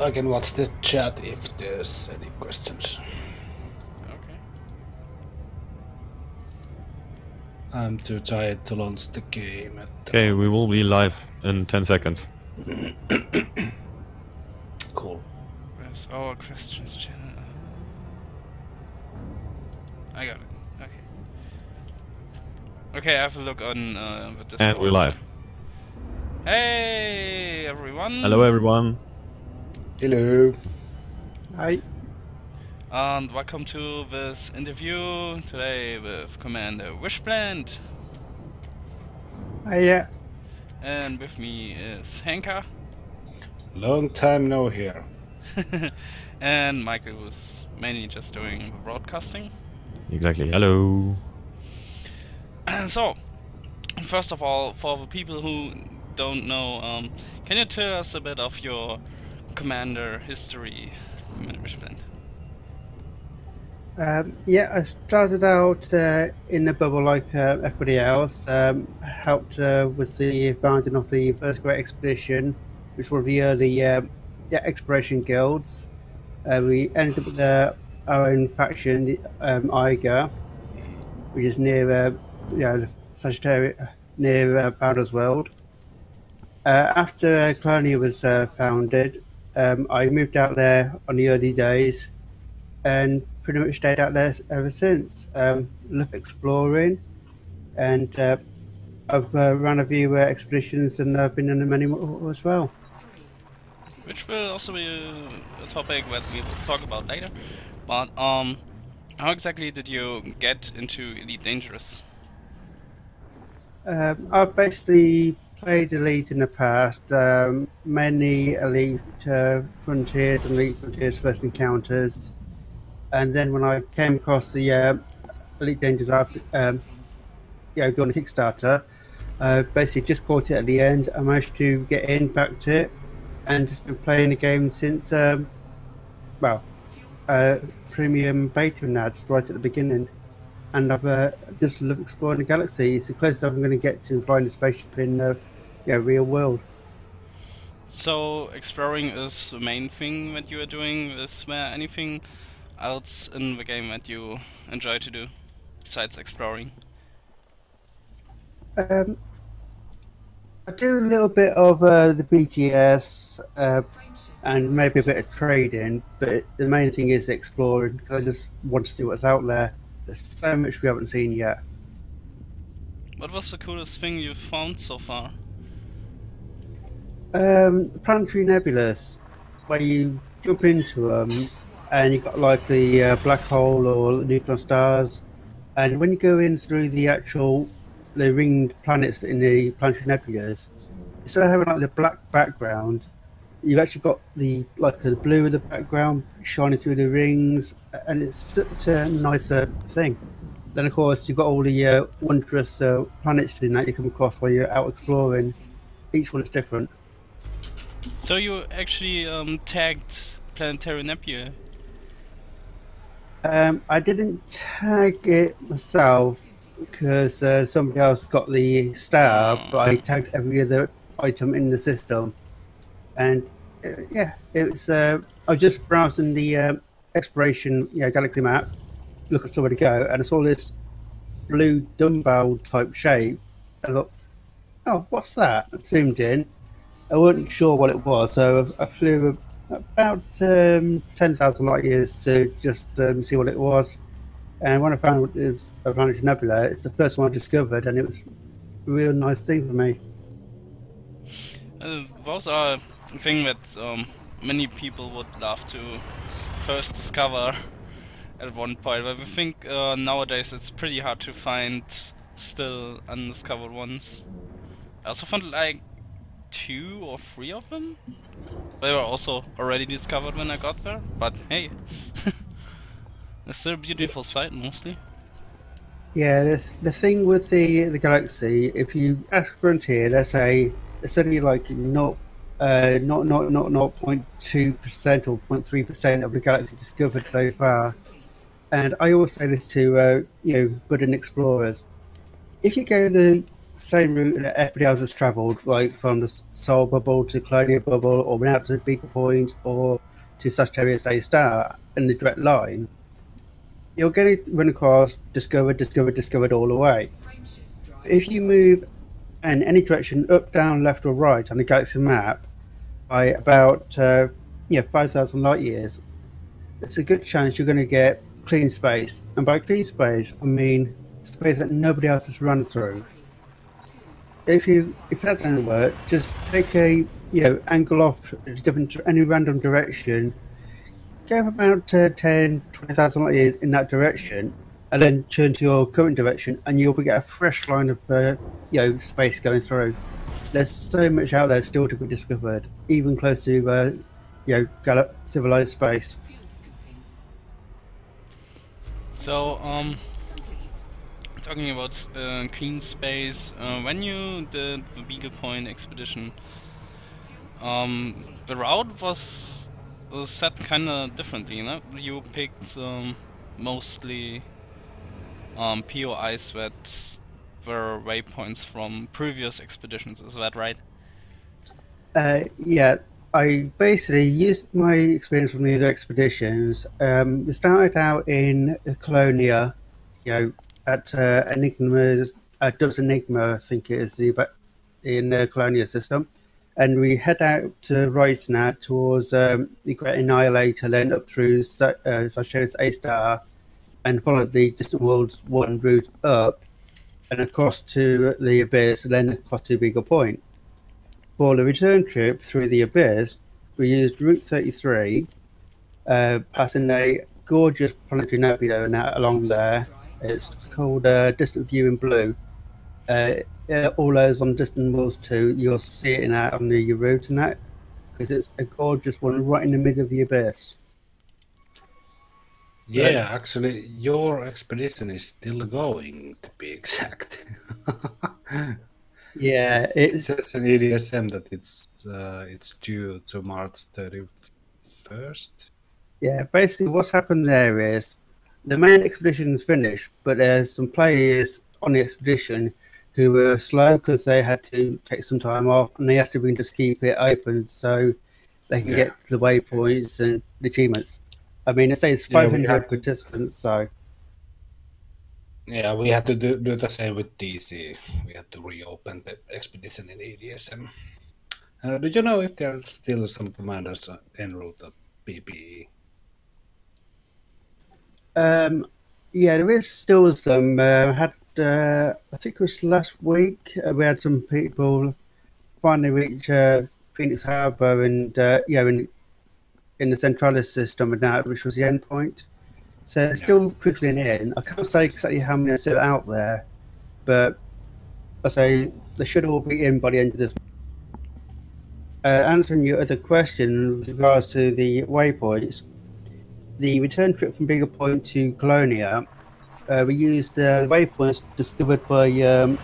I can watch the chat if there's any questions. Okay. I'm too tired to launch the game at the Okay, we will be live in 10 seconds. Cool. Where's our questions channel? I got it. Okay. Okay, I have a look on the Discord. And we're live. Hey everyone! Hello everyone. Hello. Hi. And welcome to this interview today with Commander Wishblend. Yeah. And with me is Henkka. Long time no here. And Michael, who's mainly just doing broadcasting. Exactly. Hello. So, first of all, for the people who don't know, can you tell us a bit of your Commander history, Wishblend? Yeah, I started out in the bubble like everybody else. Helped with the founding of the first Great Expedition, which were the early exploration guilds. We ended up with our own faction, the Iga, which is near Sagittarius, near Founder's World. After Colonia was founded, I moved out there on the early days and pretty much stayed out there ever since. Love exploring, and I've run a few expeditions, and I've been on many more as well. Which will also be a topic that we will talk about later. But how exactly did you get into Elite Dangerous? I've basically played Elite in the past, mainly Elite Frontiers and Elite Frontiers First Encounters. And then when I came across the Elite Dangerous after, doing a Kickstarter, basically just caught it at the end. I managed to get in, backed it, and just been playing the game since, premium beta and ads right at the beginning. And I've just loved exploring the galaxy. It's the closest I'm going to get to flying a spaceship in the real world. So exploring is the main thing that you are doing. Is there anything else in the game that you enjoy to do besides exploring? I do a little bit of the BGS and maybe a bit of trading, but the main thing is exploring because I just want to see what's out there. There's so much we haven't seen yet. What was the coolest thing you've found so far? Planetary nebulas, where you jump into them and you've got like the black hole or neutron stars, and when you go in through the ringed planets in the planetary nebulas, instead of having like the black background, you've actually got the blue of the background shining through the rings, and it's such a nicer thing. Then of course you've got all the wondrous planets in that you come across while you're out exploring. Each one's different. So you actually tagged Planetary Nebula? I didn't tag it myself because somebody else got the star, but I tagged every other item in the system. And it was. I was just browsing the exploration, galaxy map, look at somewhere to go, and I saw this blue dumbbell type shape. And I thought, "Oh, what's that?" I zoomed in. I wasn't sure what it was, so I flew about 10,000 light years to just see what it was. And when I found it was a planetary nebula, it's the first one I discovered, and it was a real nice thing for me. Those are a thing that many people would love to first discover at one point, but I think nowadays it's pretty hard to find still undiscovered ones. I also found like 2 or 3 of them. They were also already discovered when I got there, but hey, it's still a beautiful sight mostly. Yeah, the thing with the galaxy, if you ask Frontier, let's say it's only like not 0.2% or 0.3% of the galaxy discovered so far. And I always say this to budding explorers: if you go the same route that everybody else has travelled, like from the Soul Bubble to Colonial Bubble, or went out to Beagle Point, or to Sagittarius A Star in the direct line, you're going to run across discovered all the way. If you move in any direction, up, down, left, or right on the galaxy map by about 5,000 light years, it's a good chance you're going to get clean space. And by clean space, I mean space that nobody else has run through. If that doesn't work, just take a angle off any random direction, go about 10,000-20,000 light years in that direction, and then turn to your current direction, and you'll get a fresh line of space going through. There's so much out there still to be discovered, even close to civilized space. So, talking about clean space, when you did the Beagle Point expedition, the route was set kind of differently, no? You picked mostly POIs that were waypoints from previous expeditions, is that right? Yeah, I basically used my experience from the other expeditions. We started out in Colonia, at Enigma's Dubs Enigma, I think it is in the Colonia system, and we head out to right now towards the Great Annihilator, then up through Sagittarius A Star, and followed the Distant Worlds 1 route up, and across to the Abyss, and then across to Beagle Point. For the return trip through the Abyss, we used Route 33, passing a gorgeous planetary nebula along there. It's called Distant View in Blue. All those on Distant Worlds 2, you'll see it on the route and that, because it's a gorgeous one right in the middle of the Abyss. Yeah, actually, your expedition is still going, to be exact. Yeah, it says in EDSM that it's due to March 31st. Yeah, basically what's happened there is the main expedition is finished, but there's some players on the expedition who were slow because they had to take some time off, and they have to just keep it open so they can get the waypoints and the achievements. I mean, it says 500 participants, so... Yeah, we had to do the same with DC. We had to reopen the expedition in EDSM. Do you know if there are still some commanders en route at PPE? Yeah, there is still some. I think it was last week, we had some people finally reach Phoenix Harbour and in the Centralis system and that, which was the endpoint. So it's still trickling in. I can't say exactly how many are still out there, but I say they should all be in by the end of this. Answering your other question with regards to the waypoints, the return trip from Beagle Point to Colonia, we used the waypoints discovered by a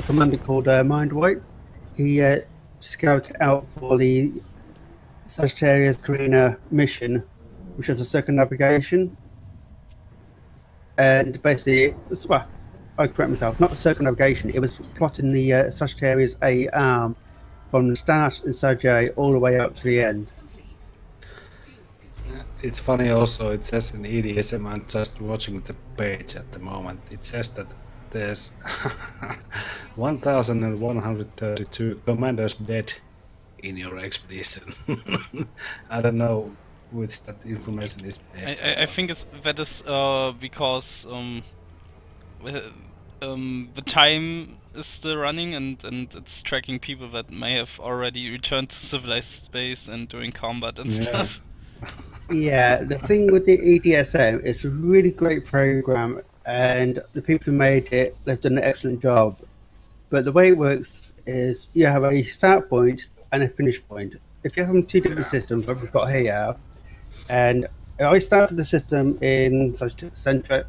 commander called Mindwipe. He scouted out for the Sagittarius Carina mission, which was a circumnavigation. And basically, I correct myself, not circumnavigation, it was plotting the Sagittarius A arm from the start in Sagittarius all the way up to the end. It's funny also, it says in EDSM, I'm just watching the page at the moment, it says that there's 1,132 commanders dead in your expedition. I don't know which that information is based on. I think that is because the time is still running and it's tracking people that may have already returned to civilized space and doing combat and stuff. Yeah, the thing with the EDSM, it's a really great program, and the people who made it, they've done an excellent job. But the way it works is you have a start point and a finish point. If you have two different systems, like we've got here, and I started the system in Central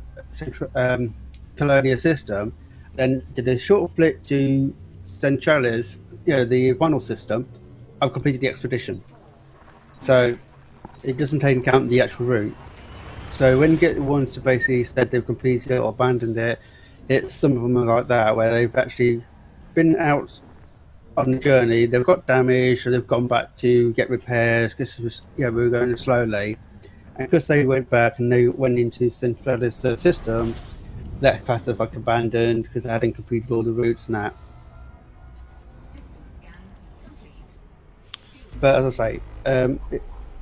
Colonia system, then did a short flip to Centralis, the final system. I've completed the expedition. So it doesn't take into account the actual route. So when you get the ones who basically said they've completed it or abandoned it, some of them are like that, where they've actually been out on the journey. They've got damaged, or they've gone back to get repairs because we were going slowly. And because they went back and they went into Central's system, that class as like abandoned because they hadn't completed all the routes and that. But as I say,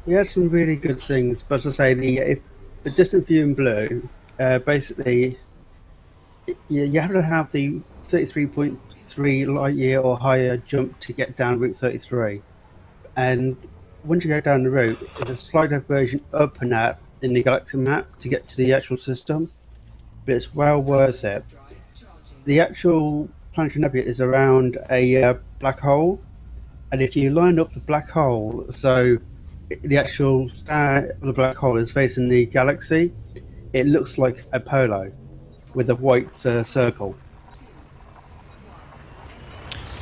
we had some really good things. But as I say, the distant view in blue, basically, you have to have the 33.3 light year or higher jump to get down Route 33. And once you go down the route, there's a slight version up and that in the Galaxy map to get to the actual system. But it's well worth it. The actual planetary nebula is around a black hole. And if you line up the black hole, so the actual star of the black hole is facing the galaxy, it looks like a polo with a white circle.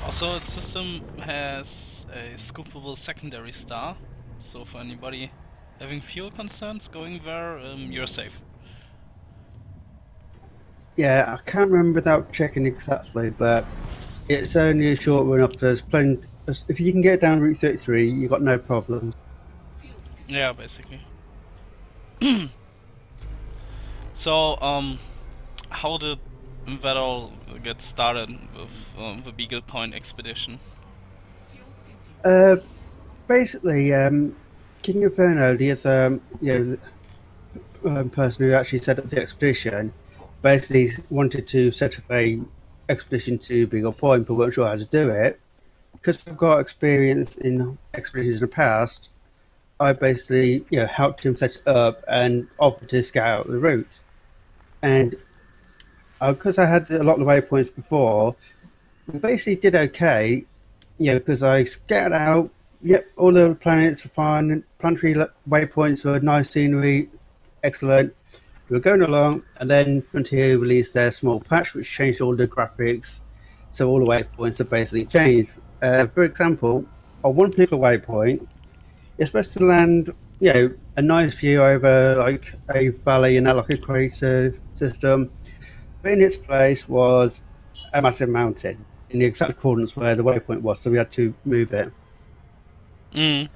Also, its system has a scoopable secondary star, so for anybody having fuel concerns going there, you're safe. Yeah, I can't remember without checking exactly, but it's only a short run up. There's plenty. If you can get down Route 33, you've got no problem. Yeah, basically. So, how did that all get started with the Beagle Point expedition? Basically, King Inferno, the other person who actually set up the expedition, basically wanted to set up a expedition to Beagle Point, but weren't sure how to do it. Because I've got experience in expeditions in the past, I basically helped him set it up and offered to scout out the route. And because I had a lot of the waypoints before, we basically did okay. Because I scouted out. Yep, all the planets were fine. Planetary waypoints were nice scenery, excellent. We were going along, and then Frontier released their small patch, which changed all the graphics. So all the waypoints have basically changed. For example, on one particular waypoint, you're supposed to land, a nice view over like a valley and like a crater system. But in its place was a massive mountain in the exact coordinates where the waypoint was, so we had to move it. I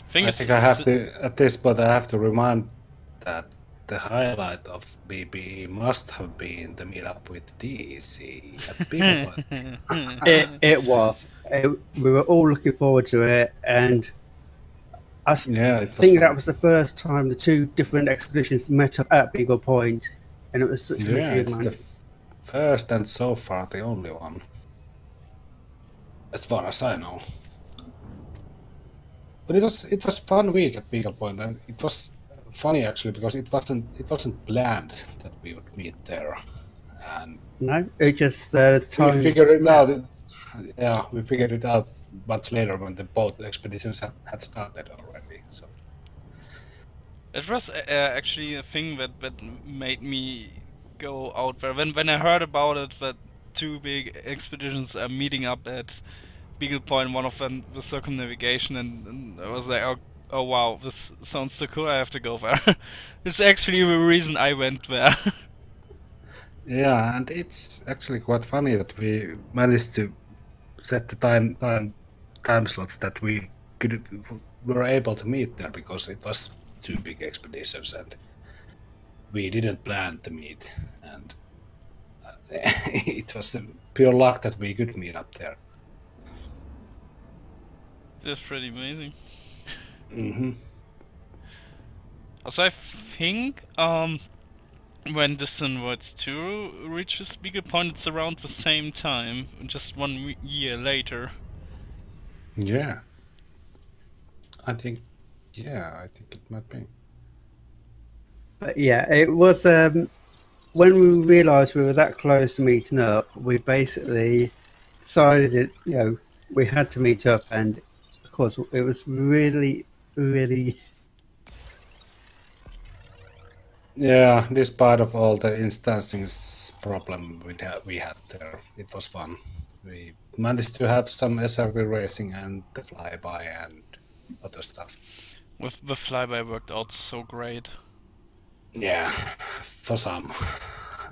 think I have to, at this point, I have to remind that the highlight of BB must have been the meetup with DC at Beagle Point. It was. We were all looking forward to it, and I think that was the first time the two different expeditions met up at Beagle Point, and it was such an achievement. It's the first and so far the only one, as far as I know. But it was fun week at Beagle Point, and it was funny actually because it wasn't planned that we would meet there, and no, it just time we figured it out. Yeah, we figured it out much later when the both expeditions had started already. So it was actually a thing that made me go out there when I heard about it, that two big expeditions are meeting up at Beagle Point, one of them the circumnavigation, and I was like, oh wow, this sounds so cool, I have to go there. It's actually the reason I went there. Yeah, and it's actually quite funny that we managed to set the time slots that we were able to meet there, because it was two big expeditions and we didn't plan to meet, and it was pure luck that we could meet up there. That's pretty amazing. Mm-hmm. Also, I think when Distant Worlds 2 reaches Beagle Point, it's around the same time, just 1 year later. Yeah. I think it might be. But yeah, it was when we realised we were that close to meeting up, we basically decided we had to meet up, and of course it was really Yeah, despite of all the instancing problem we had there, it was fun. We managed to have some SRV racing and the flyby and other stuff. With the flyby worked out so great. Yeah, for some,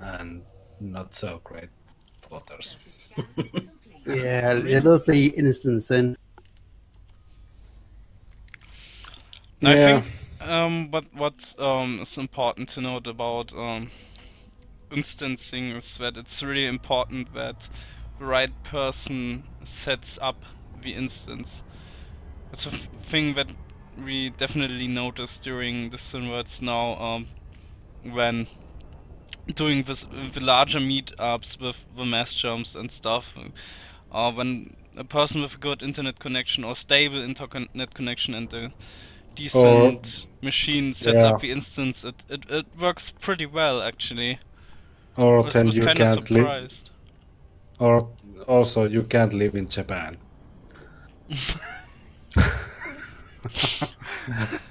and not so great for others. Yeah, a lovely instance, and I Yeah. think but what is important to note about instancing is that it's really important that the right person sets up the instance. It's a thing that we definitely noticed during the Synverts now, when doing this the larger meetups with the mass jumps and stuff. When a person with a good internet connection or stable internet connection and a Or decent machine sets yeah. up the instance, it works pretty well actually. Or Was then was you kind of can't live. surprised. Or also you can't live in Japan.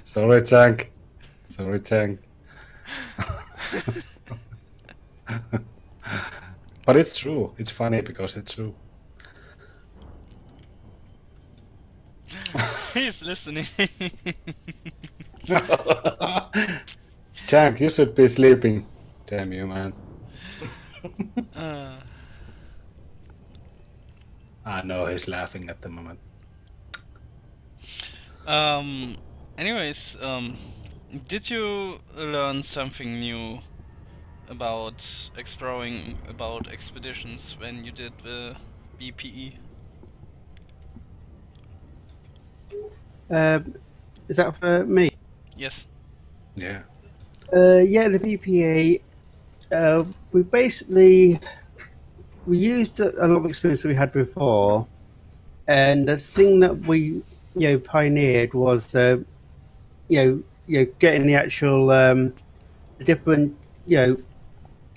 Sorry, Tank. Sorry, Tank. But it's true. It's funny because it's true. He's listening. Tank, you should be sleeping. Damn you, man. uh, I know he's laughing at the moment. anyways, did you learn something new about exploring about expeditions when you did the BPE? is that for me? Yes. Yeah. Yeah, the VPA. We used a lot of experience we had before, and the thing that we pioneered was getting the actual different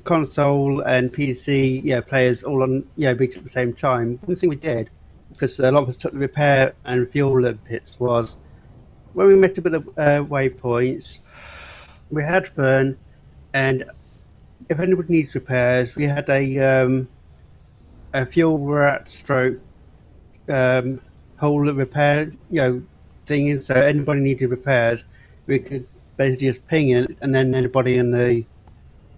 console and PC players all on beats at the same time. One thing we did, because a lot of us took the repair and fuel limpets, was when we met up at the waypoints, we had fun, and if anybody needs repairs, we had a fuel rat stroke whole repair thing. So anybody needed repairs, we could basically just ping it, and then anybody in the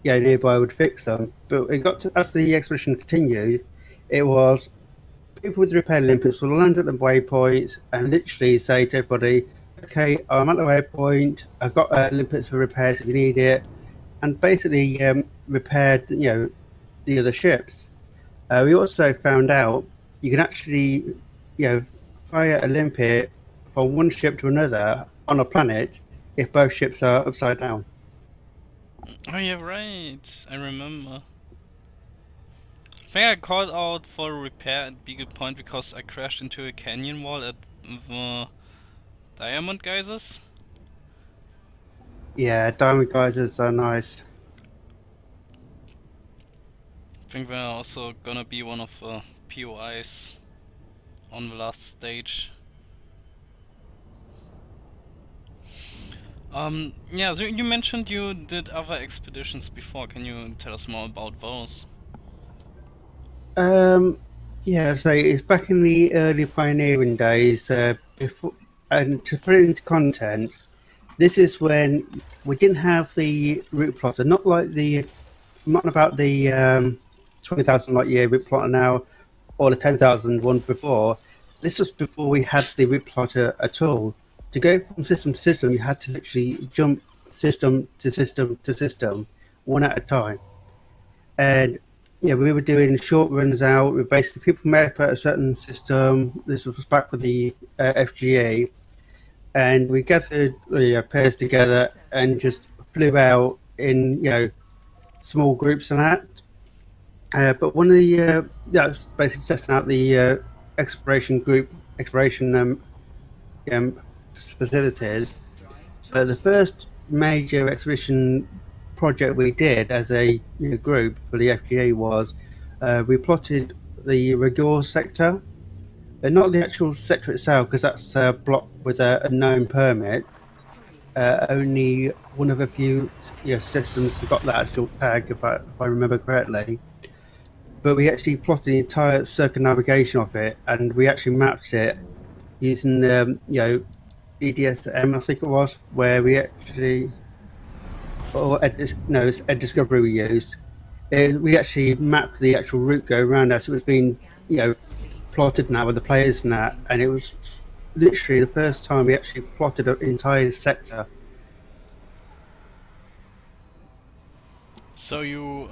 nearby would fix them. But it got to, as the expedition continued, it was people with repair limpets will land at the waypoint and literally say to everybody, "Okay, I'm at the waypoint. I've got limpets for repairs if you need it," and basically repaired the other ships. We also found out you can actually fire a limpet from one ship to another on a planet if both ships are upside down. Oh yeah, right. I remember. I think I called out for a repair at Beagle Point because I crashed into a canyon wall at the Diamond Geysers. Yeah, diamond geysers are nice. I think they're also gonna be one of the POIs on the last stage. Yeah, so you mentioned you did other expeditions before. Can you tell us more about those? Yeah, so it's back in the early pioneering days. Before, and to put it into content, this is when we didn't have the route plotter, not about the 20,000 light year route plotter now, or the 10,000 one before. This was before we had the route plotter at all. To go from system to system, you had to literally jump system to system to system, one at a time. And we were doing short runs out. We basically people met up at a certain system. This was back with the FGA, and we gathered pairs together and just flew out in small groups and that. But one of the that's basically testing out the exploration facilities. But the first major expedition project we did as a group for the FGA was we plotted the Rigor sector, not the actual sector itself because that's blocked with a known permit. Only one of a few systems got that actual tag, if I remember correctly. But we actually plotted the entire circumnavigation of it, and we actually mapped it using EDSM, I think it was, where we actually, or no, it's a discovery we used, we actually mapped the actual route go around us. It was being, plotted now with the players and that, and it was literally the first time we actually plotted an entire sector. So you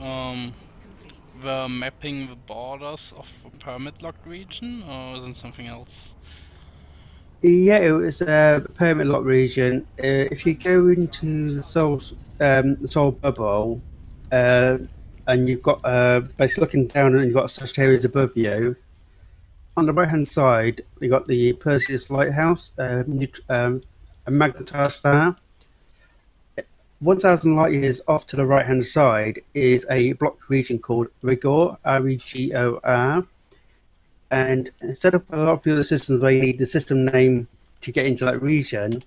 were mapping the borders of a permit-locked region, or is it something else? Yeah, it was a permit lock region. If you go into the soul bubble, and you've got basically looking down and you've got such areas above you. On the right hand side, you got the Perseus Lighthouse, a magnetar star. 1,000 light years off to the right hand side is a blocked region called Rigor, Regor. And instead of a lot of the other systems where you need the system name to get into that region,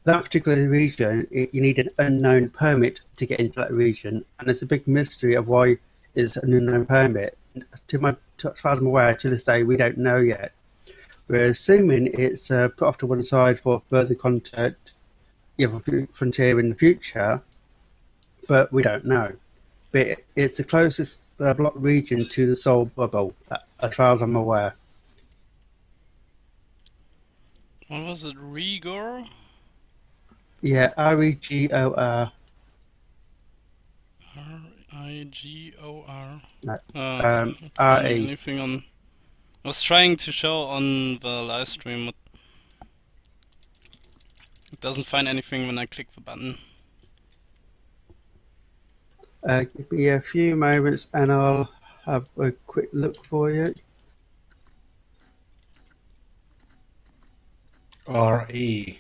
that particular region, you need an unknown permit to get into that region. And it's a big mystery of why it's an unknown permit. As far as I'm aware, to this day, we don't know yet. We're assuming it's put off to one side for further contact, for Frontier in the future, but we don't know. But it's the closest block region to the Soul Bubble, as far as I'm aware. What was it, Rigor? Yeah, Regor. Rigor. No, RE. Anything on? I was trying to show on the live stream, but it doesn't find anything when I click the button. Give me a few moments and I'll have a quick look for you. RE,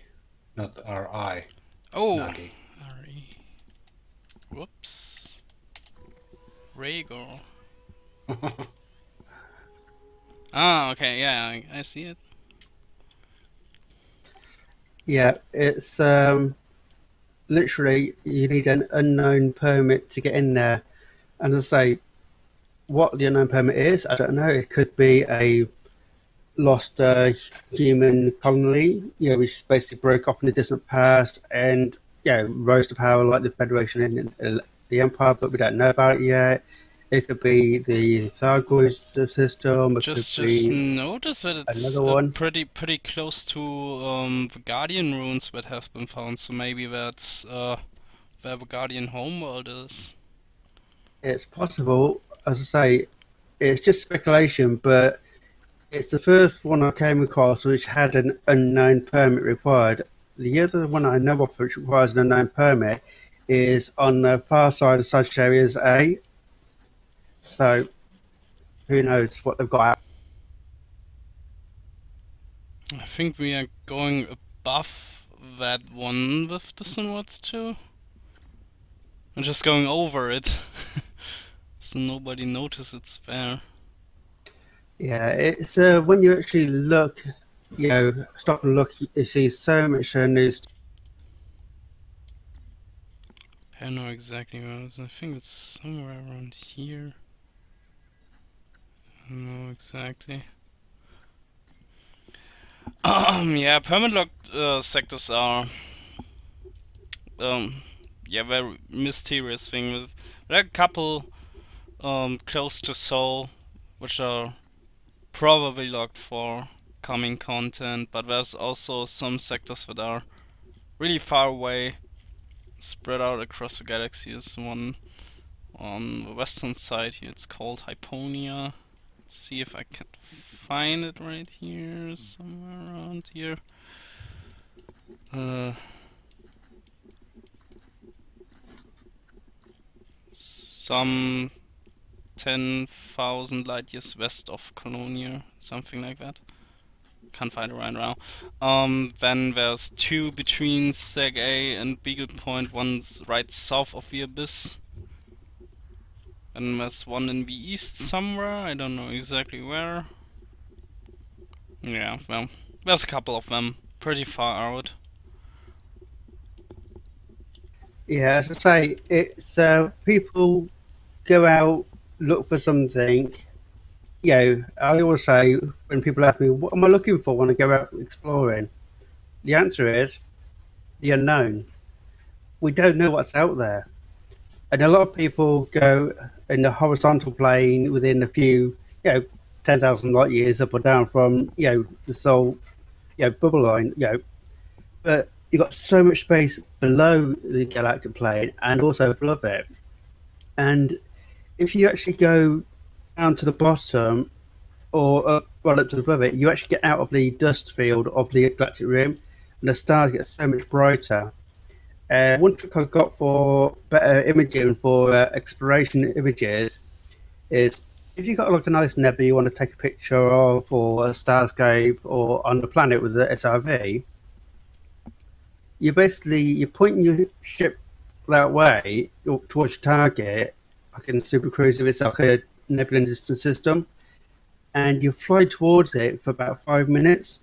not RI. Oh, Nagi. RE. Whoops. Rigor. Ah, okay, yeah, I see it. Yeah, it's literally you need an unknown permit to get in there. And as I say, what the unknown permit is, I don't know. It could be a lost human colony, which basically broke off in the distant past and rose to power like the Federation and the Empire, but we don't know about it yet. It could be the Thargoid system. Just notice that it's another one. pretty close to the Guardian runes that have been found. So maybe that's where the Guardian homeworld is. It's possible. As I say, it's just speculation, but it's the first one I came across which had an unknown permit required. The other one I know of which requires an unknown permit is on the far side of Sagittarius A. So, who knows what they've got out. I think we are going above that one with the Sunwards too. I'm just going over it, so nobody notices it's there. Yeah, it's when you actually look, stop and look, you see so much news. I don't know exactly where it is. I think it's somewhere around here. I don't know exactly. Yeah, permanent-locked sectors are very mysterious thing. There are a couple close to Seoul, which are probably locked for coming content, but there's also some sectors that are really far away, spread out across the galaxy. There's one on the western side here, it's called Hyponia. Let's see if I can find it right here, somewhere around here. Some 10,000 light years west of Colonia, something like that. Can't find it right now. Then there's two between Seg A and Beagle Point, one's right south of the Abyss. And there's one in the east somewhere, I don't know exactly where. Yeah, well, there's a couple of them, pretty far out. Yeah, as I say, it's people go out, look for something. I always say when people ask me, what am I looking for when I go out exploring? The answer is the unknown. We don't know what's out there. And a lot of people go in the horizontal plane within a few, 10,000 light years up or down from, the Sol, bubble line, but you've got so much space below the galactic plane and also above it. And if you actually go down to the bottom or right up to above it, you actually get out of the dust field of the galactic rim, and the stars get so much brighter. One trick I've got for better imaging for exploration images is if you've got like a nice nebula you want to take a picture of, or a starscape, or on the planet with the SRV, you're pointing your ship that way towards your target, like in Super Cruise if it's like a nebula distance system, and you fly towards it for about 5 minutes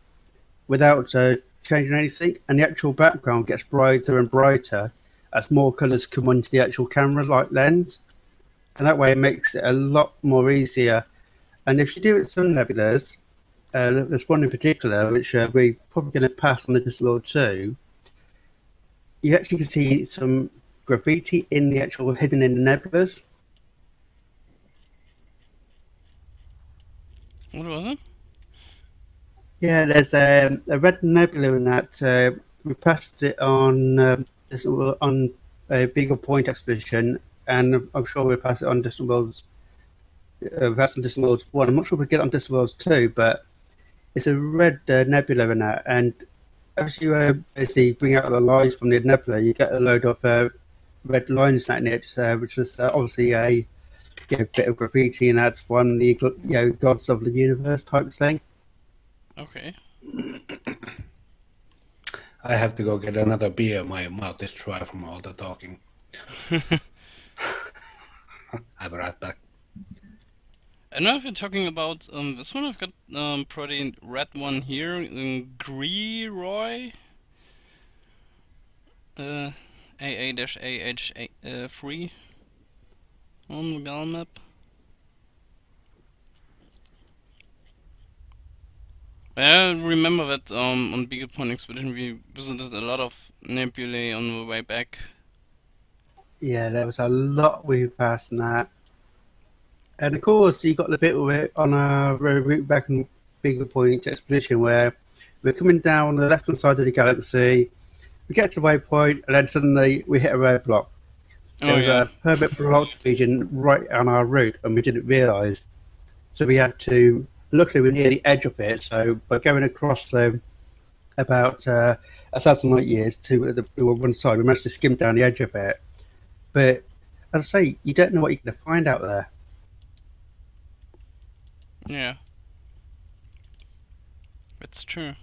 without changing anything, and the actual background gets brighter and brighter as more colours come onto the actual camera like lens, and that way it makes it a lot more easier. And if you do it with some nebulas, there's one in particular which we're probably going to pass on the Distant World 2, you actually can see some graffiti in the actual hidden in the nebulas. What was it? Yeah, there's a red nebula in that. We passed it on a Beagle Point expedition, and I'm sure we'll pass it on Distant Worlds. That's on Distant Worlds 1. I'm not sure we'll get it on Distant Worlds 2, but it's a red nebula in that. And as you basically bring out the light from the nebula, you get a load of red lines in it, which is obviously a bit of graffiti, and that's one the gods of the universe type thing. Okay. I have to go get another beer. My mouth is dry from all the talking. I'll be right back. I know if you're talking about this one, I've got pretty red one here in Greeroy. AA-AH3 on the Gal map. I remember that on Beagle Point Expedition we visited a lot of nebulae on the way back. Yeah, there was a lot we passed in that. And of course, you got the bit of it on our route back in Beagle Point Expedition where we're coming down the left-hand side of the galaxy, we get to the waypoint, and then suddenly we hit a roadblock. There was a permit block region right on our route, and we didn't realise. So we had to, luckily we're near the edge of it, so by going across about 1,000 light years to the one side, we managed to skim down the edge of it. But as I say, you don't know what you're going to find out there. Yeah. That's true.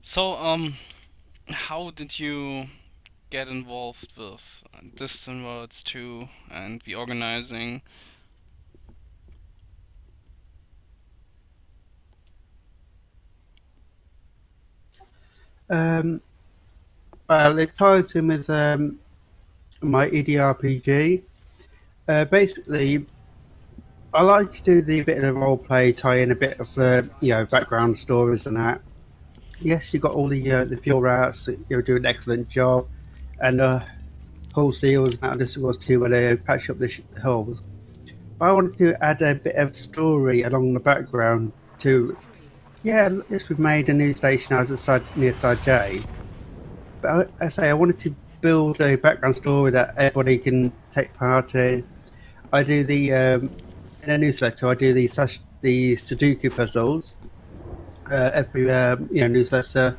So, how did you get involved with Distant Worlds 2 and the organizing? Well, it ties in with my EDRPG. Basically, I like to do the bit of the role play, tie in a bit of the background stories and that. Yes, you got all the fuel rats. You're doing an excellent job, and hull seals. Now this was too where they patch up the hulls. But I wanted to add a bit of story along the background to. Yeah, yes, we've made a new station out near Side J. But I say I wanted to build a background story that everybody can take part in. I do the in a newsletter. I do the Sudoku puzzles every newsletter,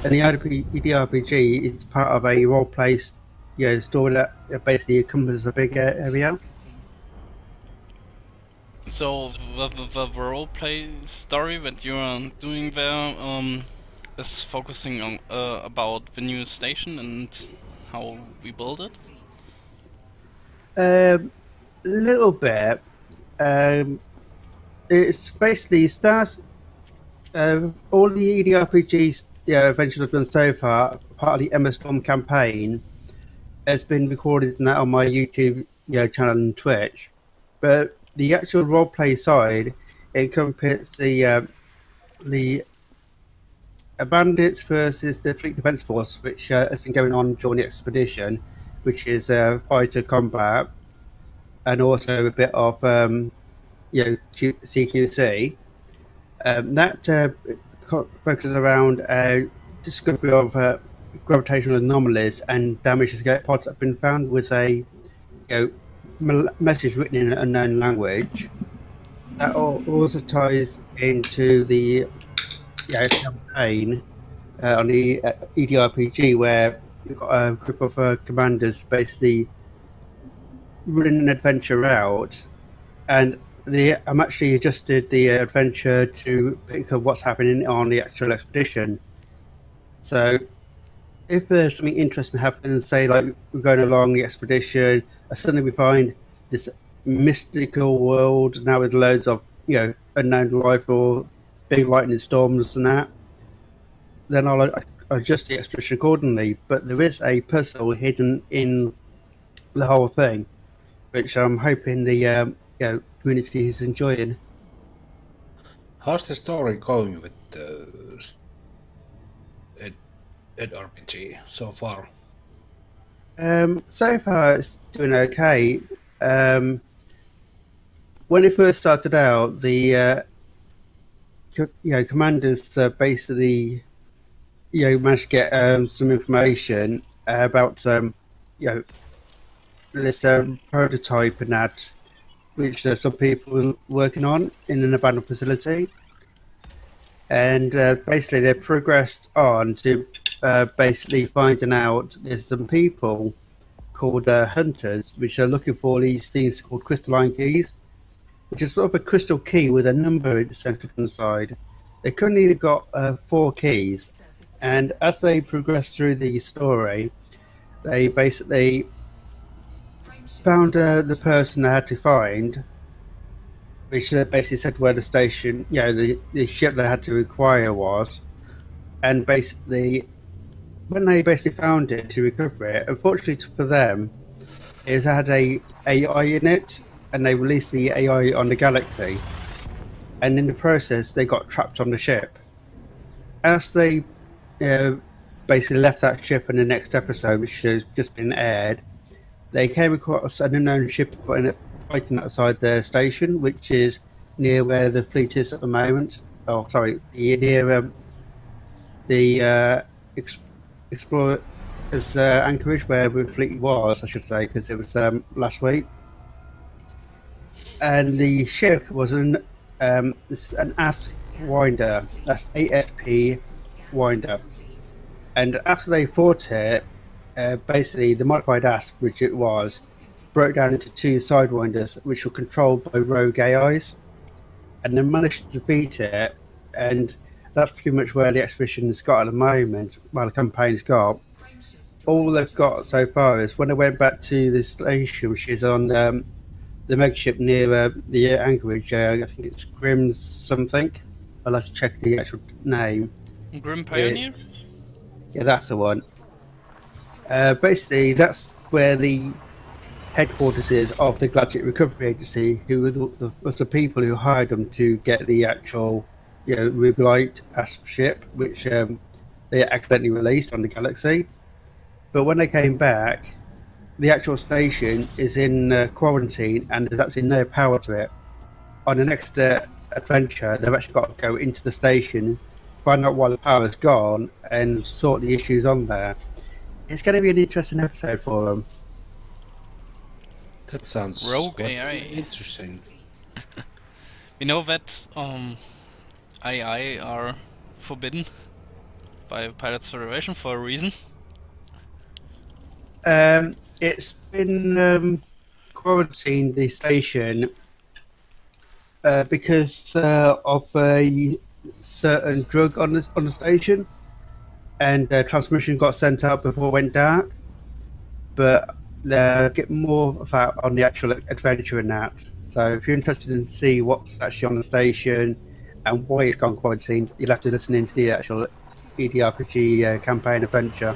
and the EDRPG is part of a role-play story that basically encompasses a big area. So the role-play story that you are doing there is focusing on about the new station and how we build it? A little bit. It's basically starts. All the EDRPGs adventures I've done so far, part of the Emma Storm campaign, has been recorded now on my YouTube channel and Twitch. But the actual roleplay side encompasses the bandits versus the Fleet Defence Force, which has been going on during the expedition, which is fighter combat. and also a bit of CQC. That focuses around discovery of gravitational anomalies and damaged escape pods that have been found with a message written in an unknown language. That also ties into the campaign on the EDRPG, where you've got a group of commanders basically running an adventure out, and I'm actually adjusted the adventure to pick up what's happening on the actual expedition. So if something interesting happens, say like we're going along the expedition, and suddenly we find this mystical world now with loads of unknown life or big lightning storms and that, then I'll adjust the expedition accordingly. But there is a puzzle hidden in the whole thing, which I'm hoping the community is enjoying. How's the story going with Ed RPG so far? So far, it's doing okay. When it first started out, the commanders basically managed to get some information about this prototype and that, which some people were working on in an abandoned facility. And basically they progressed on to basically finding out there's some people called hunters, which are looking for these things called crystalline keys, which is sort of a crystal key with a number centered on the side. They currently got 4 keys, and as they progress through the story, they basically found the person they had to find, which basically said where the station, the ship they had to acquire was, and basically when they basically found it to recover it, unfortunately for them, it had a AI in it, and they released the AI on the galaxy, and in the process they got trapped on the ship. As they basically left that ship in the next episode, which has just been aired, they came across an unknown ship fighting outside their station, which is near where the fleet is at the moment. Oh, sorry, near the Explorer's Anchorage, where the fleet was, I should say, because it was last week. And the ship was an aft winder. That's ASP winder. And after they fought it, basically the modified asp, which it was, broke down into 2 sidewinders, which were controlled by rogue AIs, and they managed to defeat it. And that's pretty much where the expedition's got at the moment. Well, the campaign's got. All they've got so far is when they went back to the station, which is on the megaship near the Anchorage. I think it's Grimm's something. I'll have to check the actual name. Grim Pioneer? Yeah, that's the one. Basically, that's where the headquarters is of the Galactic Recovery Agency, who was the people who hired them to get the actual, Rubelite asp ship, which they accidentally released on the galaxy. But when they came back, the actual station is in quarantine, and there's absolutely no power to it. On the next adventure, they've actually got to go into the station, find out why the power's gone, and sort the issues on there. It's going to be an interesting episode for them. That sounds Rogue AI. interesting. We know that AI are forbidden by Pirates Federation for a reason. It's been quarantined, the station, because of a certain drug on the station, and transmission got sent out before it went dark. But get more of that on the actual adventure and that. So if you're interested in see what's actually on the station and why it's gone quarantined, you'll have to listen into the actual EDRPG campaign adventure.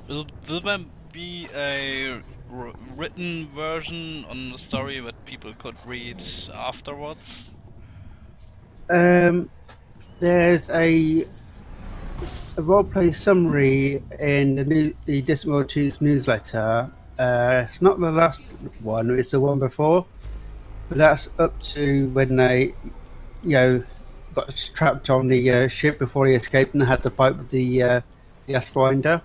Will there be a written version on the story that people could read afterwards? There's a roleplay summary in the Distant World 2's newsletter, It's not the last one; it's the one before. But that's up to when they, got trapped on the ship before he escaped and had to fight with the Asteroider.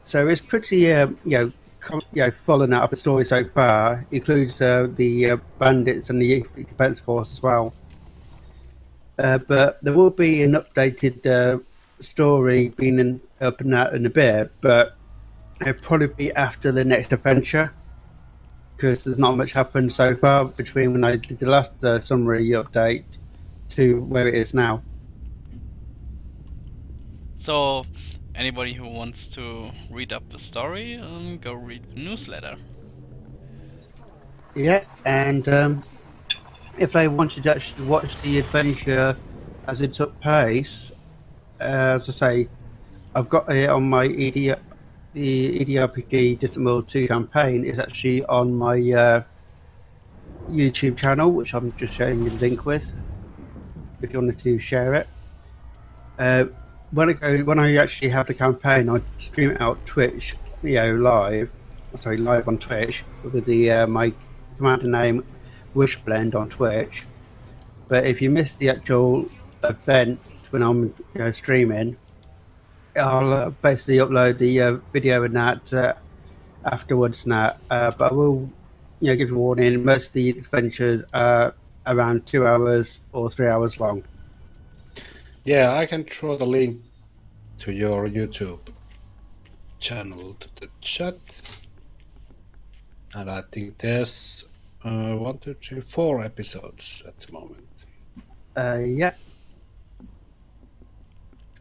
So it's pretty, following that up the story so far. Includes the bandits and the defense force as well. But there will be an updated story being up and out in a bit, but it'll probably be after the next adventure because there's not much happened so far between when I did the last summary update to where it is now. So, anybody who wants to read up the story, go read the newsletter. Yeah, and if they wanted to actually watch the adventure as it took place, as I say, I've got it on my the EDRPG Distant World 2 campaign is actually on my YouTube channel, which I'm just sharing you the link with, if you wanted to share it. When I actually have the campaign, I stream it out Twitch, live on Twitch with the my commander name Wishblend on Twitch. But if you miss the actual event when I'm streaming, I'll basically upload the video and that afterwards. But I will, give you a warning. Most of the adventures are around 2 hours or 3 hours long. Yeah, I can throw the link to your YouTube channel to the chat. And I think there's 1, 2, 3, 4 episodes at the moment. Yeah.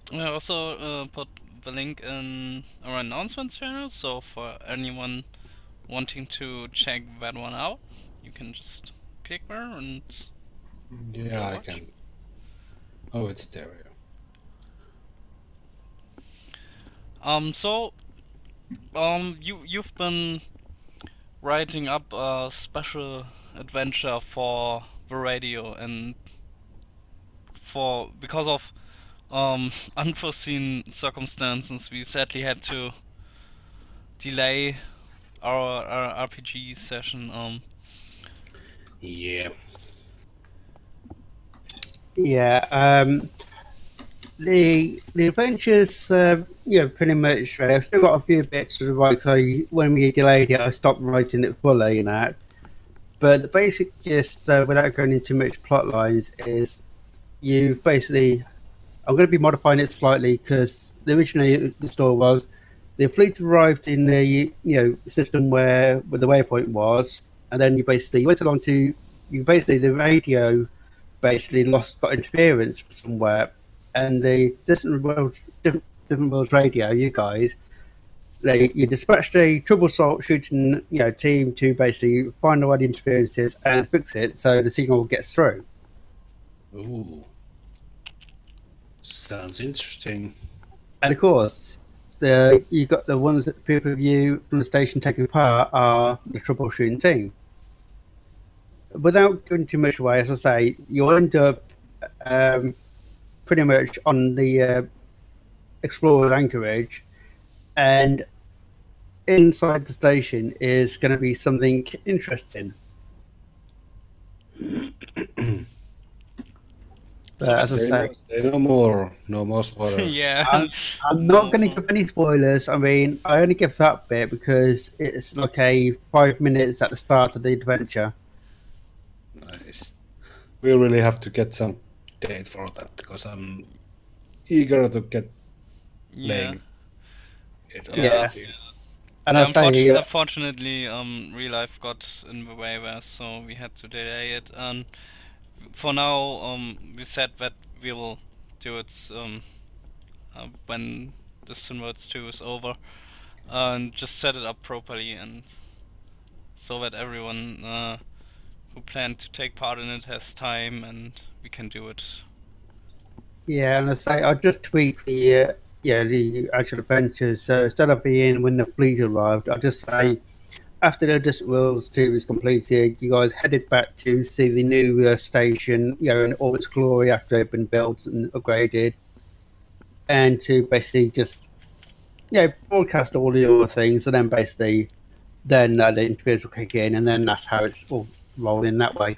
I also put the link in our announcements channel, so for anyone wanting to check that one out, you can just click there and Yeah, I watch. can. Oh, it's there. You've been writing up a special adventure for the radio, and because of unforeseen circumstances, we sadly had to delay our RPG session. Yeah. Yeah. The adventures, pretty much ready. I've still got a few bits to write. So when we delayed it, I stopped writing it fully, But the basic gist, without going into much plot lines, is you basically. I'm going to be modifying it slightly because originally the story was the fleet arrived in the system where the waypoint was, and then you went along to the radio got interference somewhere, and the different world's radio, you guys, you dispatched a troubleshooting team to basically find out what the interference is and fix it so the signal gets through. Ooh. Sounds interesting. And of course, you got the ones that people of you from the station taking part are the troubleshooting team. Without going too much away, as I say, you'll end up pretty much on the Explorer's anchorage, and inside the station is going to be something interesting. As I say, no more spoilers. Yeah. I'm not going to give any spoilers. I mean, I only give that bit because it's like a 5 minutes at the start of the adventure. Nice. We really have to get some date for that because I'm eager to get playing it. Yeah. And unfortunately, real life got in the way there, so we had to delay it. And for now, we said that we will do it when the Synwords 2 is over, and just set it up properly, and so that everyone who planned to take part in it has time, and we can do it. Yeah, and I just tweaked the actual adventures. So instead of being when the fleet arrived, I just say after the Distant Worlds 2 is completed, you guys headed back to see the new station, in all its glory after it had been built and upgraded, and to basically just broadcast all the other things, and then basically then the interference will kick in, and then that's how it's all rolling that way.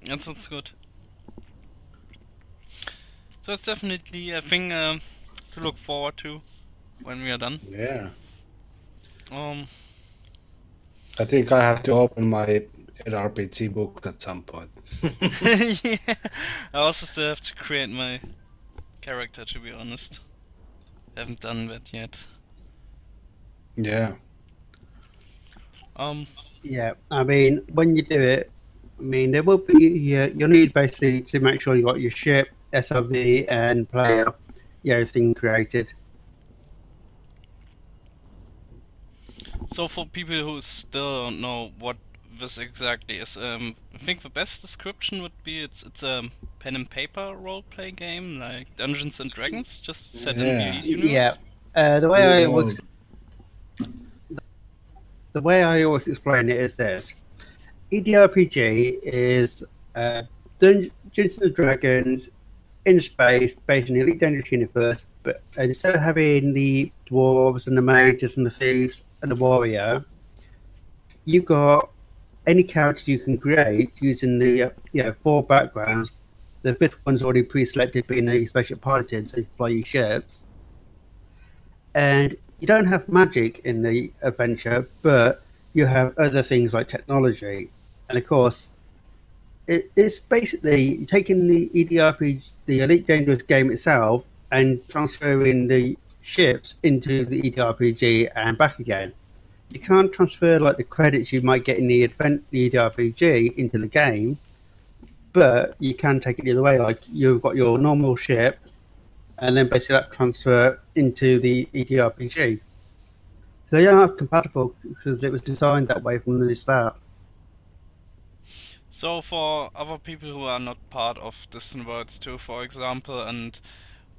That sounds good. So it's definitely a thing to look forward to when we are done. Yeah. Um, I think I have to open my RPG book at some point. yeah. I also still have to create my character, to be honest. Haven't done that yet. Yeah. Yeah, I mean, when you do it, I mean, there will be you'll need basically to make sure you got your ship, SRV, and player, everything created. So for people who still don't know what this exactly is, I think the best description would be it's a pen and paper role-play game like Dungeons and Dragons, just set in Yeah. the universe. Yeah, the way I Well, always explain it is this: EDRPG is Dungeons and Dragons in space, based in the Elite Dangerous universe, but instead of having the dwarves and the mages and the thieves and the warrior, you've got any character you can create using the 4 backgrounds. The 5th one's already pre-selected, being the spaceship piloted, so you can fly your ships. And you don't have magic in the adventure, but you have other things like technology. And of course, it's basically taking the EDRPG, the Elite Dangerous game itself, and transferring the ships into the EDRPG and back again. You can't transfer like the credits you might get in the EDRPG into the game, but you can take it the other way. Like you've got your normal ship, and then basically that transfer into the EDRPG. So they are compatible because it was designed that way from the start. So for other people who are not part of Distant Worlds 2, for example, and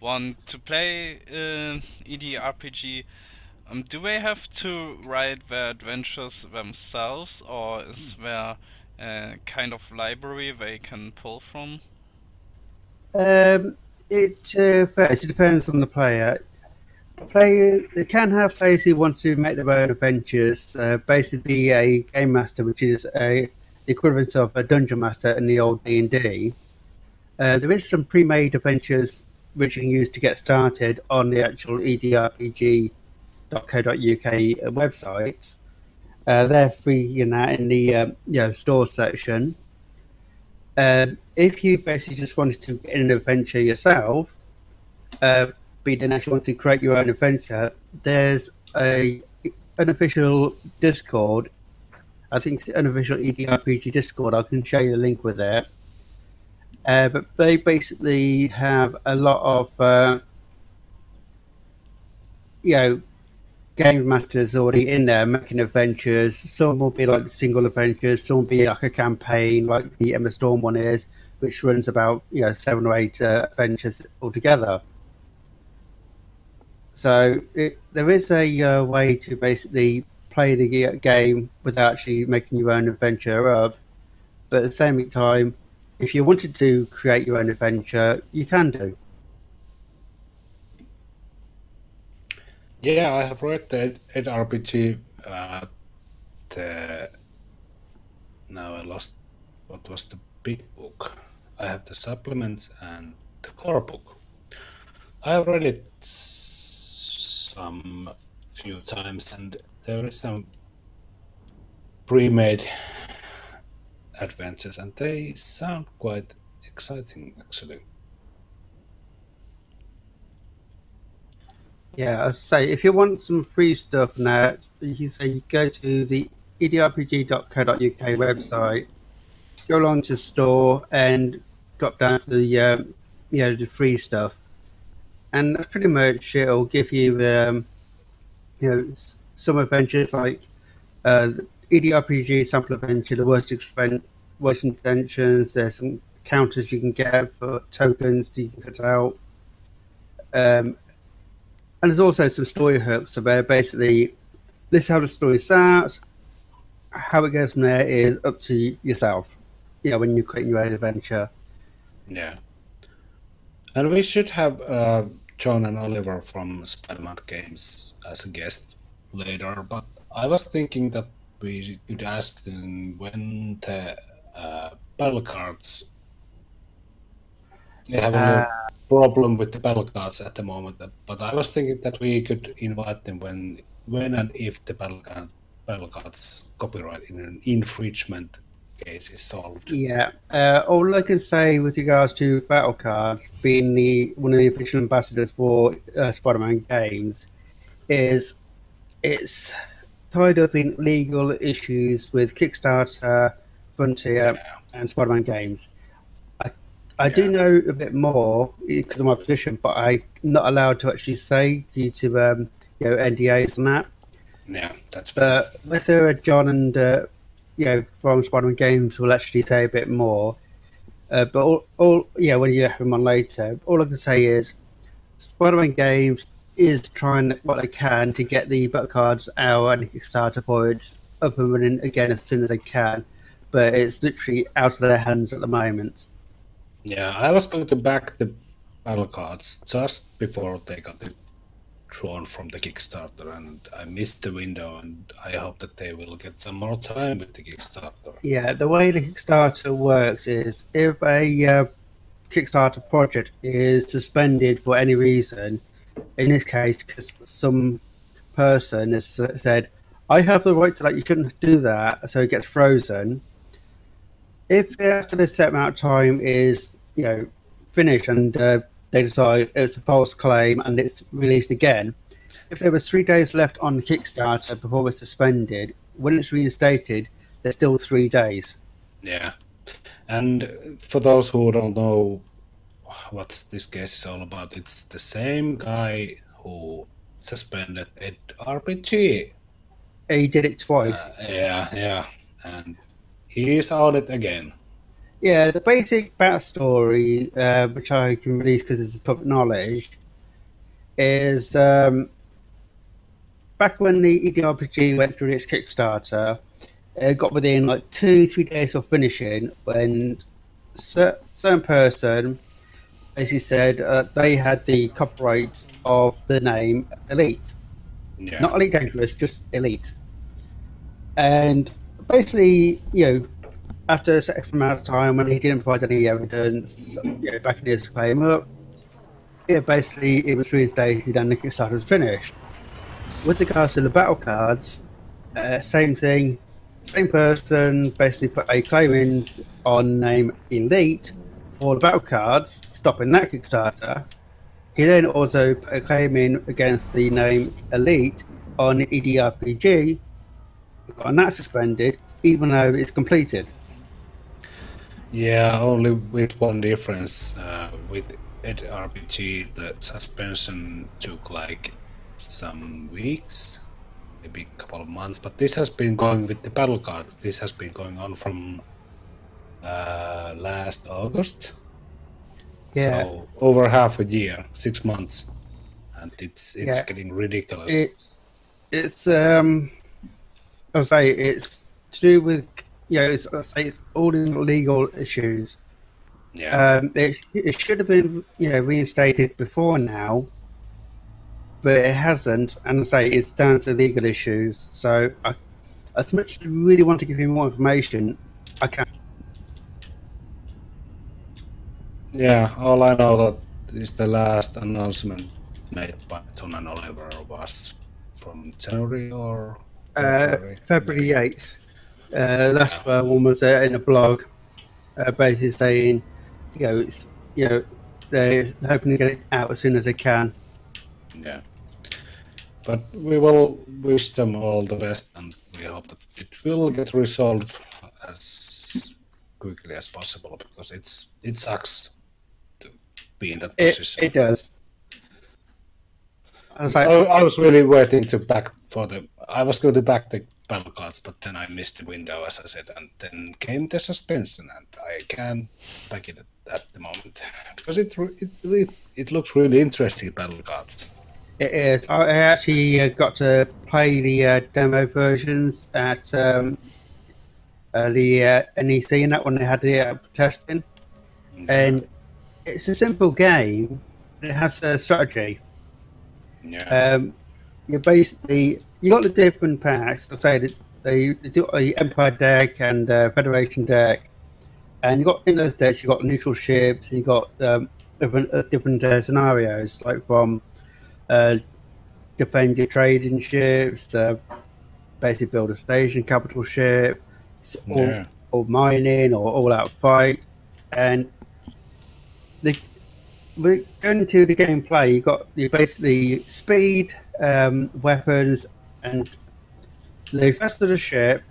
want to play EDRPG, do they have to write their adventures themselves, or is there a kind of library they can pull from? It varies. It depends on the player. They can have players who want to make their own adventures, basically be a game master, which is the equivalent of a dungeon master in the old D&D. There is some pre-made adventures which you can use to get started on the actual edrpg.co.uk website. They're free in the store section. If you basically just wanted to get an adventure yourself, but you didn't actually want to create your own adventure, there's an unofficial Discord. I think it's the unofficial EDRPG Discord. I can show you the link with it. But they basically have a lot of game masters already in there making adventures. Some will be like single adventures, some will be like a campaign, like the Emma Storm one is, which runs about 7 or 8 adventures altogether. So there is a way to basically play the game without actually making your own adventure up. But at the same time, if you wanted to create your own adventure, you can do. Yeah, I have read the RPG. Now I lost what was the big book. I have the supplements and the core book. I have read it some few times, and there is some pre-made adventures, and they sound quite exciting, actually. Yeah, as I say, if you want some free stuff now, you go to the edrpg.co.uk website, go along to store and drop down to the free stuff, and that's pretty much it'll give you some adventures like EDRPG sample adventure, the worst intentions. There's some counters you can get for tokens that you can cut out. And there's also some story hooks where basically this is how the story starts. How it goes from there is up to yourself. When you're creating your own adventure. Yeah. And we should have John and Oliver from Spider-Man Games as a guest later. But I was thinking that we could ask them when the battle cards. They have a problem with the battle cards at the moment. But I was thinking that we could invite them when and if the battle cards copyright in an infringement case is solved. Yeah. All I can say with regards to battle cards, being one of the official ambassadors for Spider-Man games, is it's tied up in legal issues with Kickstarter, Frontier, and Spider-Man games. I do know a bit more because of my position, but I'm not allowed to actually say due to NDAs and that. Yeah, that's fair. But whether John and from Spider-Man Games will actually say a bit more. But all when you have him on later, all I can say is Spider-Man Games is trying what they can to get the battle cards out and Kickstarter points up and running again as soon as they can. But it's literally out of their hands at the moment. Yeah, I was going to back the battle cards just before they got drawn from the Kickstarter, and I missed the window, and I hope that they will get some more time with the Kickstarter. Yeah, the way the Kickstarter works is if a Kickstarter project is suspended for any reason, in this case, because some person has said, I have the right to that, you shouldn't do that, so it gets frozen. If after the set amount of time is finished and they decide it's a false claim and it's released again, if there was 3 days left on Kickstarter before it's suspended, when it's reinstated, there's still 3 days. Yeah, and for those who don't know what this case is all about, it's the same guy who suspended Ed RPG. He did it twice. Yeah, and he is on it again. Yeah, the basic backstory, which I can release because it's public knowledge, is back when the EDRPG went through its Kickstarter, it got within like 2-3 days of finishing when certain person basically said they had the copyright of the name Elite. Yeah. Not Elite Dangerous, just Elite. And basically, after a certain amount of time, when he didn't provide any evidence, backing his claim up, basically it was reinstated and the Kickstarter was finished. With regards to the battle cards, same thing, same person basically put a claim in on name Elite for the battle cards, stopping that Kickstarter. He then also put a claim in against the name Elite on EDRPG, got that suspended, even though it's completed. Yeah, only with one difference. With Ed RPG, the suspension took like some weeks, maybe a couple of months, but this has been going with the battle card. This has been going on from last August. Yeah. So over half a year, 6 months, and it's getting ridiculous. It's I'll say it's to do with it's all in legal issues. Yeah. It should have been reinstated before now, but it hasn't, and I say it's down to legal issues. So as much as I really want to give you more information, I can't. Yeah, all I know that is the last announcement made by Ton and Oliver was from January or February 8th. That's where one was in a blog, basically saying, they're hoping to get it out as soon as they can. Yeah. But we will wish them all the best, and we hope that it will get resolved as quickly as possible, because it sucks to be in that position. It does. I was really waiting to back for I was going to back the battle cards, but then I missed the window, as I said, and then came the suspension, and I can't back it at the moment because it looks really interesting, battle cards. It is. I actually got to play the demo versions at the NEC, and that one they had the testing, and it's a simple game. It has a strategy. Yeah. you basically you got the different packs. I say that they do the Empire deck and Federation deck, and you got in those decks you got neutral ships, and you got different scenarios like from defend your trading ships, basically build a station, capital ship, Yeah. or mining or all out fight, and the we're going to the gameplay. You basically speed, weapons, and the faster the ship.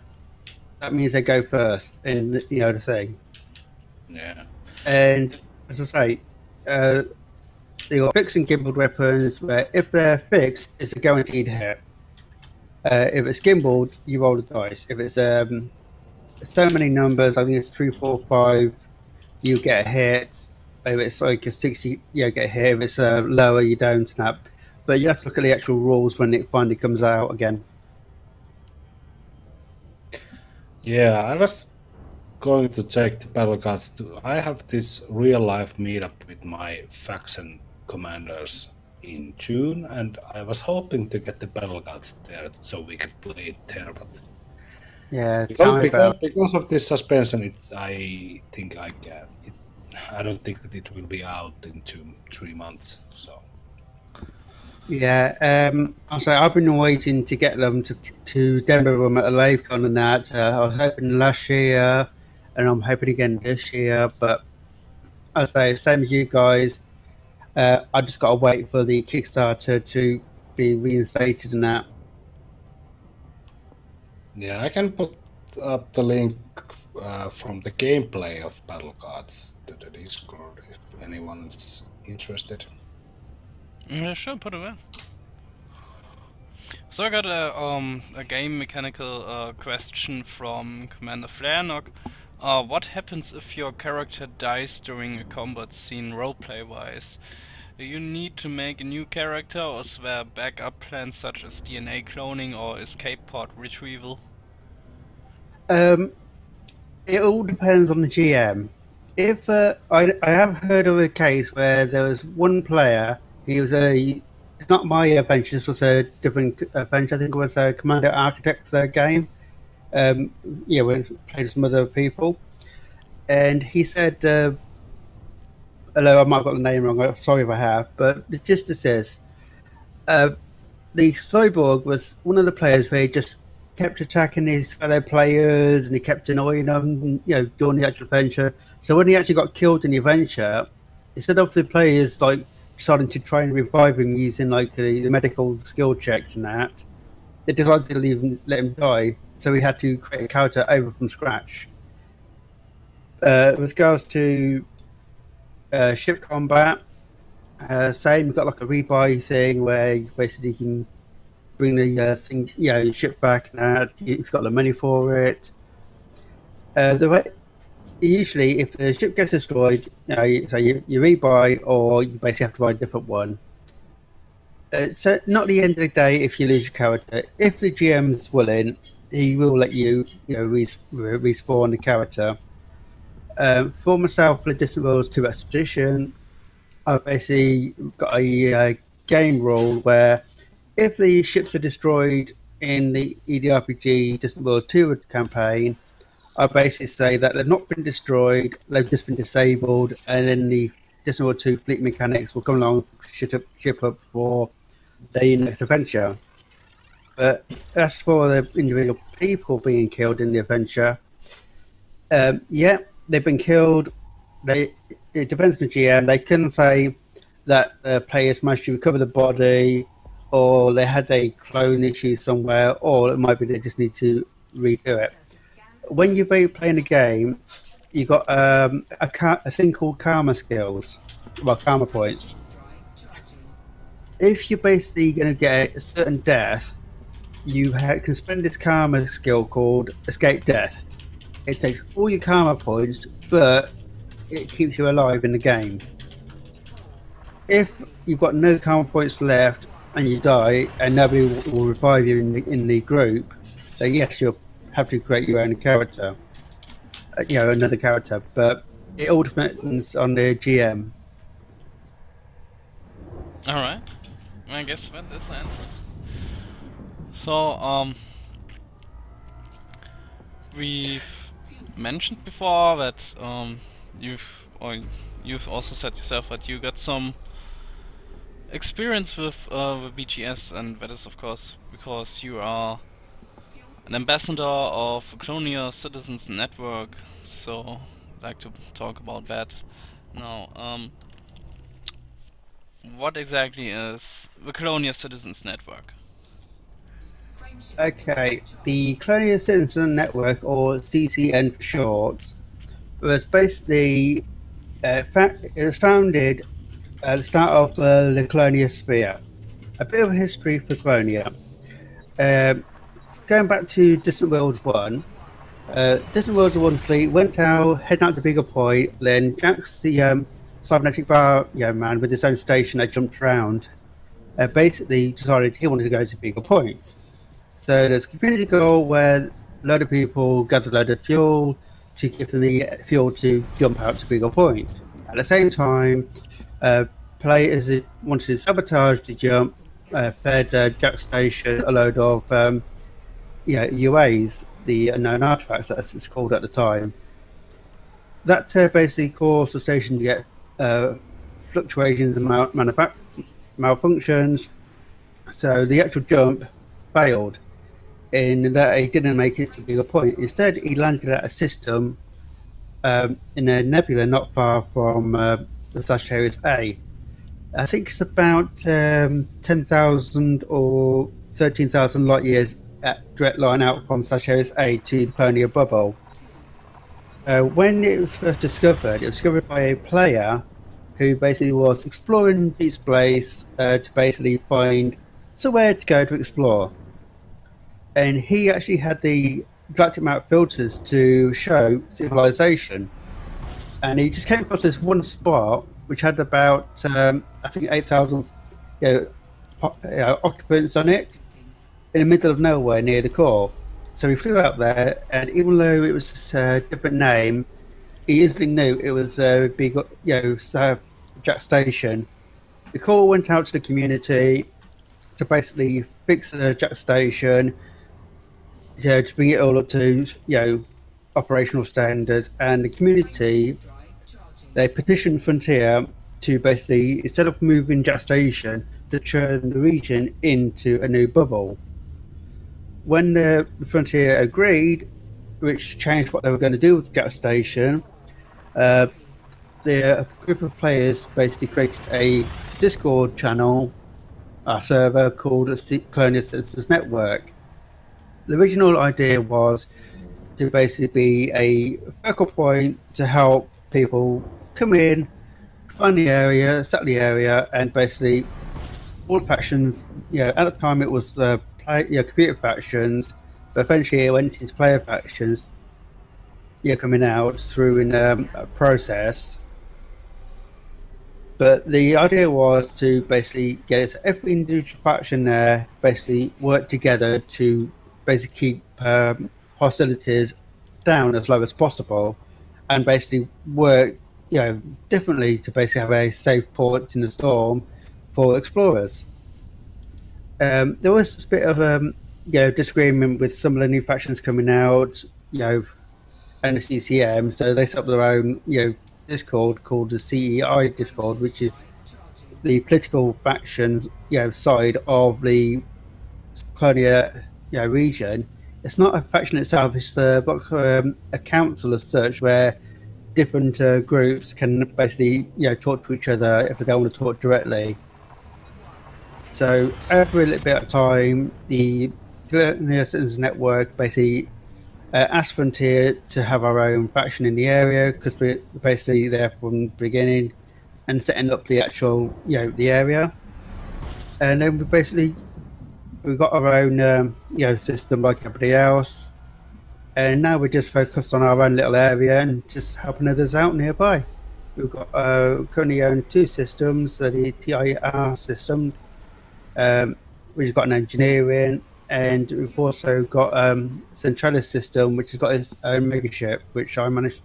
That means they go first in the thing. Yeah. And as I say, they got fixed and gimbaled weapons. Where if they're fixed, it's a guaranteed hit. If it's gimbaled, you roll the dice. If it's so many numbers, I think it's 3, 4, 5, you get a hit. If it's like a 60, you get a hit. If it's lower, you don't snap. But you have to look at the actual rules when it finally comes out again. Yeah, I was going to check the battle cards too. I have this real life meetup with my faction commanders in June, and I was hoping to get the battle cards there so we could play it there, but Yeah, because of this suspension, I think I can. I don't think that it will be out in 2-3 months. So yeah. I've been waiting to get them to demo them at a LaveCon and that. I was hoping last year, and I'm hoping again this year. But I say same as you guys. I just got to wait for the Kickstarter to be reinstated and that. yeah, I can put up the link from the gameplay of battle cards to the Discord if anyone's interested. Yeah, sure, put it in. So I got a game mechanical question from Commander Flarenog. What happens if your character dies during a combat scene roleplay-wise? Do you need to make a new character, or is there backup plans such as DNA cloning or escape pod retrieval? It all depends on the GM. If I have heard of a case where there was one player, he was it's not my adventure, this was a different adventure. I think it was a Commander Architects game. Yeah, we played with some other people, and he said, "Hello, I might have got the name wrong. I'm sorry if I have, but the gist is this: the cyborg was one of the players where he just kept attacking his fellow players and he kept annoying them, during the actual adventure. So when he actually got killed in the adventure, instead of the players starting to try and revive him using the medical skill checks and that, they decided to let him die. So we had to create a character over from scratch. With regards to ship combat, same. We've got a rebuy thing where you basically can bring the thing, ship back and that if you've got the money for it. Usually, if the ship gets destroyed, you rebuy, or you basically have to buy a different one. So not the end of the day if you lose your character. If the GM's willing, he will let you, respawn the character. For myself, for the Distant Worlds 2 Expedition, I've basically got a game rule where if the ships are destroyed in the EDRPG Distant World 2 campaign, I basically say that they've not been destroyed, they've just been disabled, and then the Distant World 2 fleet mechanics will come along and ship up for the next adventure. But as for the individual people being killed in the adventure, they've been killed. It depends on the GM. They can say that the players managed to recover the body, or they had a clone issue somewhere, or it might be they just need to redo it. When you're playing a game, you got a thing called karma skills, karma points. If you're basically going to get a certain death, you can spend this karma skill called Escape Death. It takes all your karma points, but it keeps you alive in the game. If you've got no karma points left and you die, and nobody will revive you in the group, then yes, you'll have to create your own character, another character. But it all depends on the GM. Alright. I guess that is the answer. So, we've mentioned before that you've also said yourself that you got some experience with the BGS, and that is of course because you are an ambassador of Colonial Citizens Network. So, I'd like to talk about that now. What exactly is the Colonial Citizens Network? Okay, the Colonial Citizen Network, or CCN for short, was basically it was founded at the start of the Colonia sphere. A bit of a history for Colonia. Going back to Distant Worlds 1, Distant Worlds 1 fleet went out, heading out to Bigger Point, then Jax, the cybernetic bar man with his own station that jumped around, basically decided he wanted to go to Bigger Point. So there's a community goal where a load of people gather a load of fuel to give them the fuel to jump out to Bigger Point. At the same time, players wanted to sabotage the jump, fed Jack Station a load of UAs, the unknown artifacts as it's called at the time. That basically caused the station to get fluctuations and malfunctions, so the actual jump failed in that he didn't make it to Bigger Point. Instead, he landed at a system in a nebula not far from the Sagittarius A. I think it's about 10,000 or 13,000 light years at direct line out from Sagittarius A to the Colonia bubble. When it was first discovered, it was discovered by a player who basically was exploring deep space to basically find somewhere to go to explore. And he actually had the galactic map filters to show civilization. And he just came across this one spot which had about, I think, 8,000 occupants on it in the middle of nowhere near the core. So he flew out there, and even though it was a different name, he instantly knew it was a big, Jack Station. The call went out to the community to basically fix the Jack Station, to bring it all up to operational standards, and the community, they petitioned Frontier to basically, instead of moving Jack Station, to turn the region into a new bubble. When the Frontier agreed, which changed what they were going to do with Jack Station, the group of players basically created a Discord channel, a server called the Colonial Citizens Network. The original idea was to basically be a focal point to help people come in, find the area, settle the area, and basically all factions. At the time it was computer factions, but eventually it went into player factions. Coming out through in a process. But the idea was to basically get every individual faction there basically work together to basically keep hostilities down as low as possible, and basically work differently to basically have a safe port in the storm for explorers. There was a bit of disagreement with some of the new factions coming out, and the CCM, so they set up their own Discord called the CEI Discord, which is the political factions side of the Colonia region. It's not a faction itself, it's a council as such, where different groups can basically talk to each other if they don't want to talk directly. So after a little bit of time, the Colonial Citizens Network basically asked Frontier to have our own faction in the area, because we're basically there from the beginning and setting up the actual the area. And then we got our own system like everybody else, and now we're just focused on our own little area and just helping others out nearby. We've got currently own two systems, the TIR system, which has got an engineering, and we've also got Centralis system, which has got its own megaship, which I managed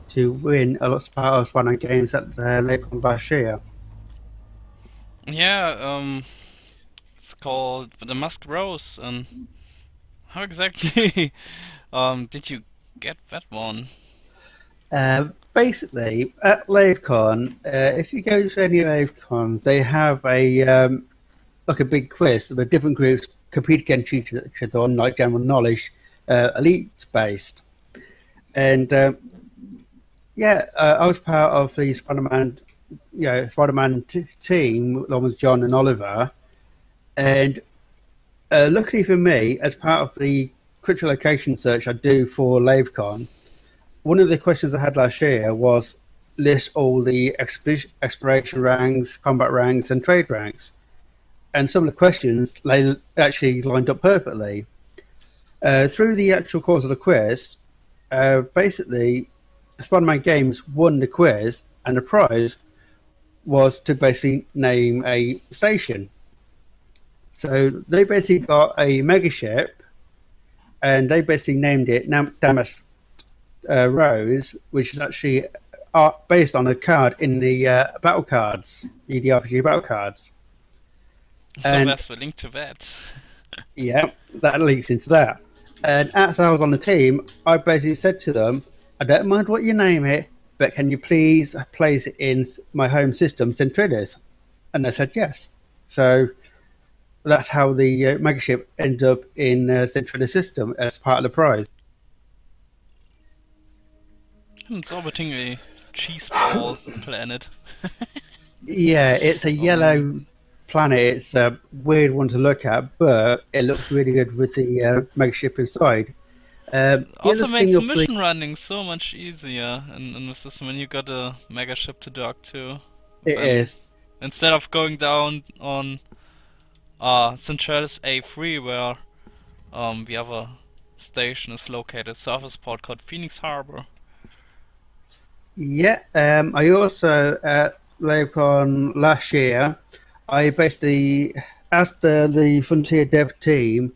to win a lot of part of one of games at Lake last year. Yeah, it's called the Masked Rose. And how exactly did you get that one? Basically, at LaveCon, if you go to any LaveCons, they have a like a big quiz where different groups compete against each other on like general knowledge, elite based. And I was part of the Spider-Man, team along with John and Oliver. And luckily for me, as part of the crypto location search I do for LaveCon, one of the questions I had last year was list all the exploration ranks, combat ranks, and trade ranks. And some of the questions actually lined up perfectly. Through the actual course of the quiz, basically, Spider-Man Games won the quiz, and the prize was to basically name a station. So they basically got a mega ship, and they basically named it Damas Rose, which is actually based on a card in the battle cards, the RPG battle cards. So And that's the link to that. yeah, that links into that. And as I was on the team, I basically said to them, I don't mind what you name it, but can you please place it in my home system, Centrilis? And they said yes. So that's how the megaship ended up in Centrilis system as part of the prize. It's orbiting a cheese ball planet. Yeah, it's a yellow planet. It's a weird one to look at, but it looks really good with the megaship inside. Also makes the mission running so much easier in the system when you got a mega ship to dock to. It is. Instead of going down on Centralis A3 where the other station is located, a surface port called Phoenix Harbor. Yeah, I also at LaveCon last year, I basically asked the Frontier dev team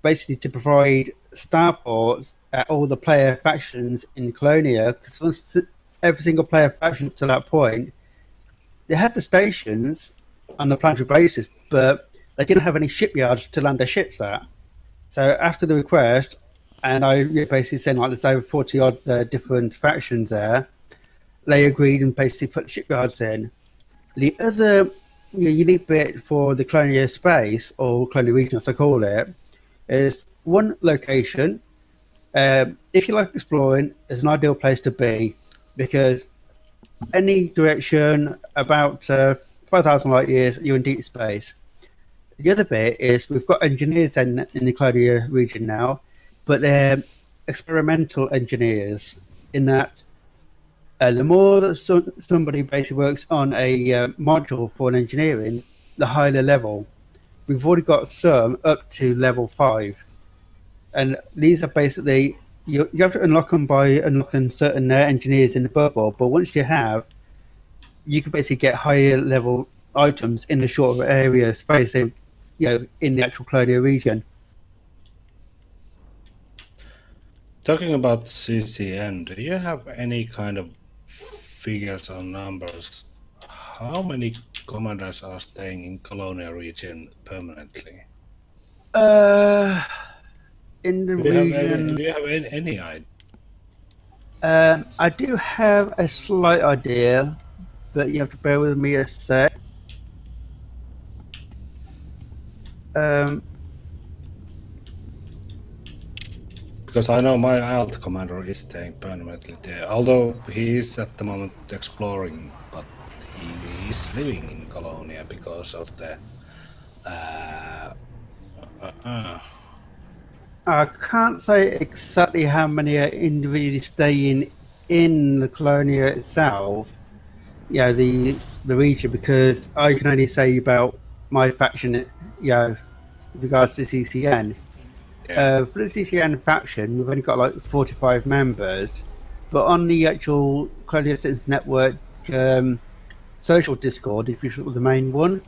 basically to provide starports at all the player factions in Colonia, because every single player faction to that point, they had the stations on a planetary basis, but they didn't have any shipyards to land their ships at. So after the request, and I basically said like there's over 40 odd different factions there, they agreed and basically put shipyards in. The other unique bit for the Colonia space, or Colonia region as I call it, is one location. If you like exploring, it's an ideal place to be, because any direction about 5,000 light years, you're in deep space. The other bit is we've got engineers in the Colonia region now, but they're experimental engineers in that the more that somebody basically works on a module for an engineering, the higher the level. We've already got some up to level 5. And these are basically, you have to unlock them by unlocking certain engineers in the bubble, but once you have, you can basically get higher level items in the shorter area space, in the actual Colonia region. Talking about CCN, do you have any kind of figures or numbers? How many commanders are staying in Colonia region permanently? In the region, Do you have any idea? I do have a slight idea, but you have to bear with me a sec. Because I know my alt commander is staying permanently there, although he is at the moment exploring, but he is living in Colonia because of the I can't say exactly how many are individually staying in the Colonia itself, the region, because I can only say about my faction, with regards to CCN. Yeah. For the CCN faction, we've only got like 45 members, but on the actual Colonia Citizens Network social Discord, if you're the main one,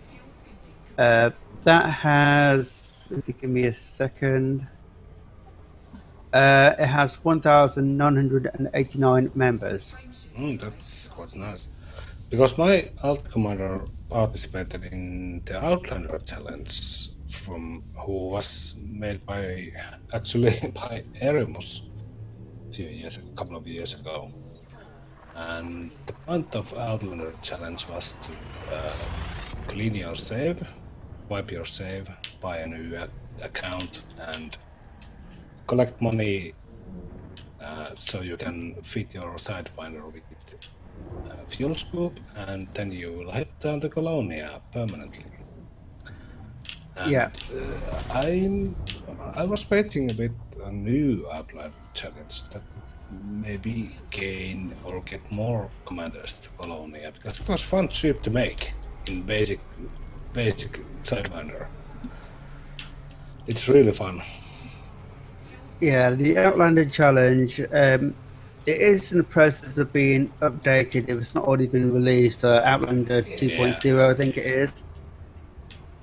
that has, if you give me a second, it has 1,989 members. That's quite nice. Because my alt commander participated in the Outlander challenge who was made by actually by Erimus a couple of years ago. And the point of Outlander challenge was to clean your save, wipe your save, buy a new account, and collect money so you can fit your sidefinder with fuel scoop, and then you will head down to Colonia permanently. And, Yeah. I was waiting a bit a new Outlander challenge that maybe gain or get more commanders to Colonia, because it was fun ship to make in basic sidewinder. It's really fun. Yeah, the Outlander challenge, it is in the process of being updated. If it's not already been released, Outlander 2.0, I think it is.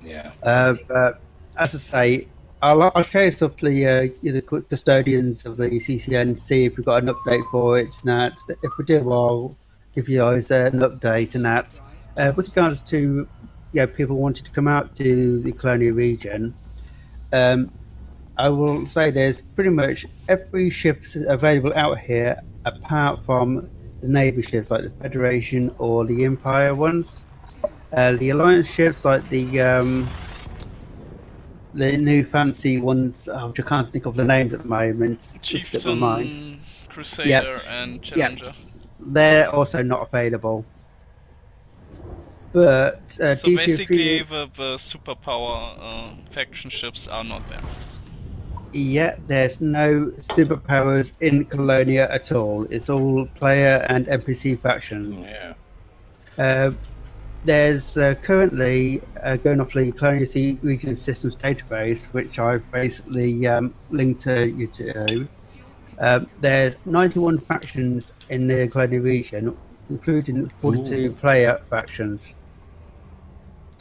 Yeah. But as I say, I'll chase up the custodians of the CCN, see if we've got an update for it. And that if we do, I'll give you guys an update. And that with regards to people wanting to come out to the Colonia region, I will say there's pretty much every ship available out here, apart from the Navy ships like the Federation or the Empire ones. The Alliance ships like the new fancy ones, which I can't think of the names at the moment. It's just slipped my mind. Chieftain, Crusader, and Challenger. They're also not available. But So basically, the superpower faction ships are not there. Yeah, there's no superpowers in Colonia at all. It's all player and NPC faction. Yeah. There's currently, going off the Colonia Sea Region Systems database, which I've basically linked to you to. There's 91 factions in the Colonia region, including 42 player factions.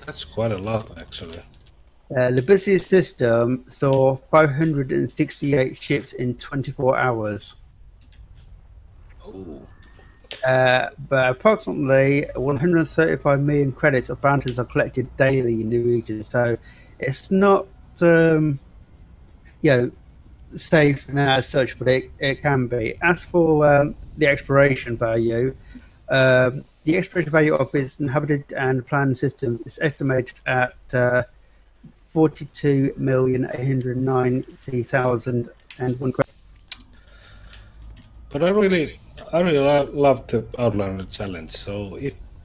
That's quite a lot, actually. The busiest system saw 568 ships in 24 hours. Ooh. But approximately 135 million credits of bounties are collected daily in the region, so it's not safe now as such, but it can be. As for the exploration value, the exploration value of its inhabited and planned system is estimated at 42,890,001 credits. But I really love the Outlander challenge. So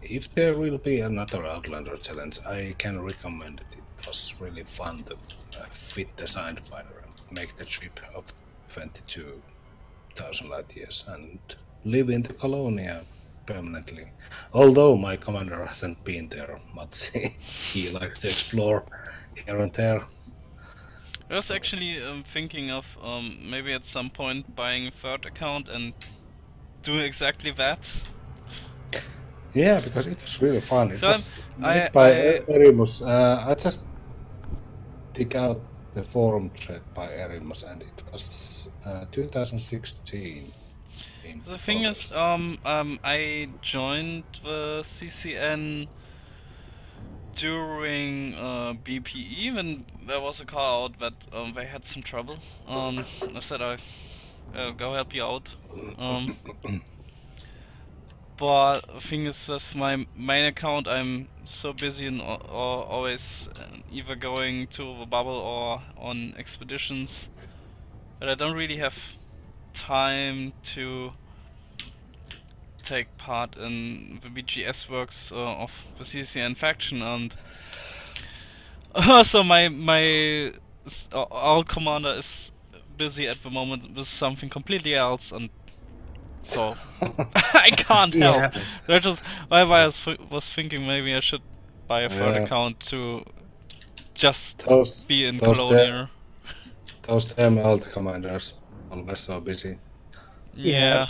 if there will be another Outlander challenge, I can recommend it. It was really fun to fit the sidefinder and make the trip of 22,000 light years and live in the Colonia permanently. Although my commander hasn't been there much, he likes to explore here and there. I was actually thinking of maybe at some point buying a third account and doing exactly that. Yeah, because it was really fun. It So was made by Erimus. I just dig out the forum thread by Erimus, and it was 2016. The thing is, I joined the CCN during BPE when there was a call out that they had some trouble. I said I'll go help you out. But the thing is, with my main account, I'm so busy and always either going to the bubble or on expeditions that I don't really have time to take part in the BGS works of the CCN faction, and so my all commander is busy at the moment with something completely else, and so I can't help. That just I was thinking maybe I should buy a third account to just be in Colonia. Those damn alt commanders always so busy. Yeah.